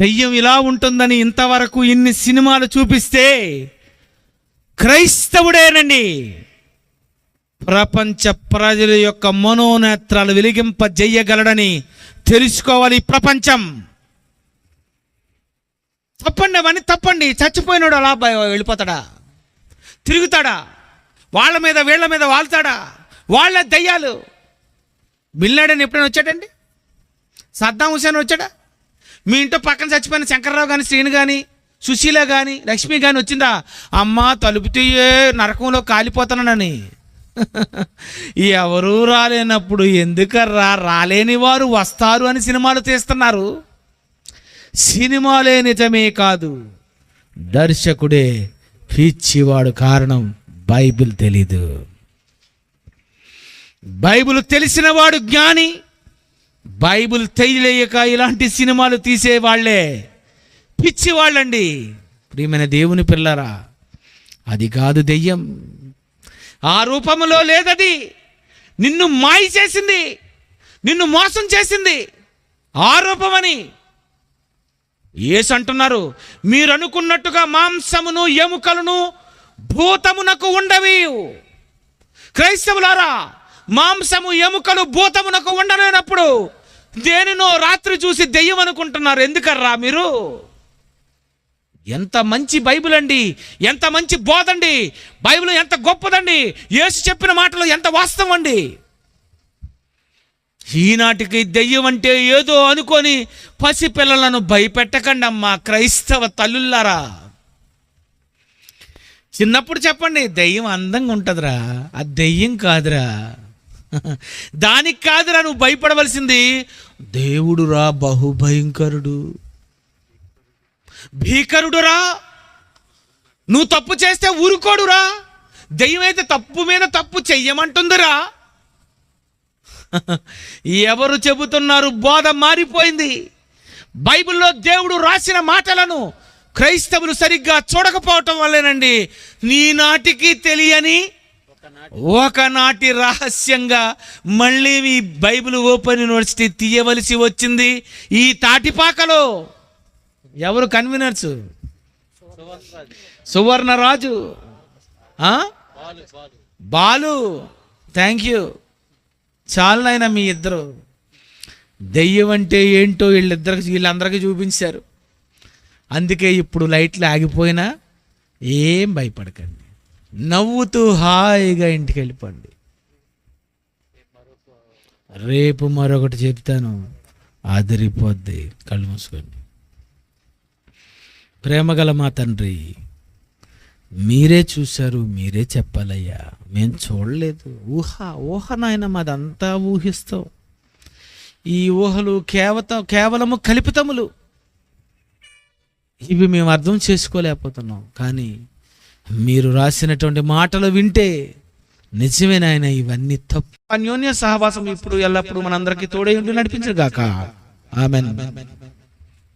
దెయ్యం ఇలా ఉంటుందని ఇంతవరకు ఇన్ని సినిమాలు చూపిస్తే క్రైస్తవుడేనండి ప్రపంచ ప్రజల యొక్క మనోనేత్రాలు వెలిగింపజేయగలడని తెలుసుకోవాలి ప్రపంచం. తప్పండి అవన్నీ తప్పండి. చచ్చిపోయినాడు అలా వెళ్ళిపోతాడా? తిరుగుతాడా? వాళ్ళ మీద వీళ్ళ మీద వాళ్తాడా? వాళ్ళ దయ్యాలు. బిన్ లాడెన్ ఎప్పుడైనా వచ్చాడండి? సద్దాం హుసేన్ వచ్చాడా? మీ ఇంట్లో పక్కన చచ్చిపోయిన శంకర్రావు కానీ, శ్రీను కానీ, సుశీల కానీ, లక్ష్మి కానీ వచ్చిందా? అమ్మ తలుపు తీయే నరకంలో కాలిపోతానని. ఎవరూ రాలేనప్పుడు ఎందుకర్రా రాలేని వారు వస్తారు అని సినిమాలు తీస్తున్నారు. సినిమాలే నిజమే కాదు, దర్శకుడే పిచ్చివాడు. కారణం బైబిల్ తెలీదు. బైబిల్ తెలిసిన వాడు జ్ఞాని. బైబిల్ తెలియక ఇలాంటి సినిమాలు తీసేవాళ్లే పిచ్చివాళ్ళండి. ప్రియమైన దేవుని పిల్లరా, అది కాదు దెయ్యం. ఆ రూపంలో లేదది. నిన్ను మాయ చేసింది, నిన్ను మోసం చేసింది ఆ రూపమని యేసు అంటున్నారు. మీరు అనుకున్నట్టుగా మాంసమును ఎముకలను భూతమునకు ఉండవి. క్రైస్తవులారా, మాంసము ఎముకలు భూతమునకు ఉండలేనప్పుడు దేనినో రాత్రి చూసి దెయ్యం అనుకుంటున్నారు. ఎందుకర్రా మీరు? ఎంత మంచి బైబిల్ అండి, ఎంత మంచి బోధండి. బైబిల్ ఎంత గొప్పదండి. యేసు చెప్పిన మాటలు ఎంత వాస్తవం అండి. ఈనాటికి దెయ్యం అంటే ఏదో అనుకొని పసిపిల్లలను భయపెట్టకండి అమ్మా క్రైస్తవ తల్లులారా. చిన్నప్పుడు చెప్పండి, దెయ్యం అందంగా ఉంటుందిరా, అది దెయ్యం కాదురా, దానికి కాదురా నువ్వు భయపడవలసింది. దేవుడురా బహుభయంకరుడు, భీకరుడురా. నువ్వు తప్పు చేస్తే ఊరుకోడురా. దెయ్యం అయితే తప్పు మీద తప్పు చెయ్యమంటుందిరా. ఎవరు చెబుతున్నారు? బోధ మారిపోయింది. బైబిల్లో దేవుడు రాసిన మాటలను క్రైస్తవులు సరిగ్గా చూడకపోవటం వల్లేనండి నీనాటికి తెలియని ఒకనాటి రహస్యంగా మళ్ళీ ఈ బైబిల్ ఓపెన్ యూనివర్సిటీ తీయవలసి వచ్చింది. ఈ తాటిపాకలో ఎవరు conveners? Suvarnaraju, Balu. Thank you. చాలునైనా మీ ఇద్దరు దెయ్యం అంటే ఏంటో వీళ్ళందరికీ చూపించారు. అందుకే ఇప్పుడు లైట్లు ఆగిపోయినా ఏం భయపడకండి, నవ్వుతూ హాయిగా ఇంటికి వెళ్ళిపోండి. రేపు మరొకటి చెప్తాను, ఆదరిపోద్ది. కళ్ళు మూసుకోండి. ప్రేమగల మా తండ్రి, మీరే చూశారు, మీరే చెప్పాలయ్యా. మేము చూడలేదు. ఊహ నాయన, మాదంతా ఊహిస్తాం. ఈ ఊహలు కేవలము కల్పితములు. ఇవి మేము అర్థం చేసుకోలేకపోతున్నాం. కానీ మీరు రాసినటువంటి మాటలు వింటే నిజమే నాయన, ఇవన్నీ తప్పు. అన్యోన్య సహవాసం ఇప్పుడు ఎల్లప్పుడూ మనందరికీ తోడై ఉండి నడిపించుగాక. ఆమేన్.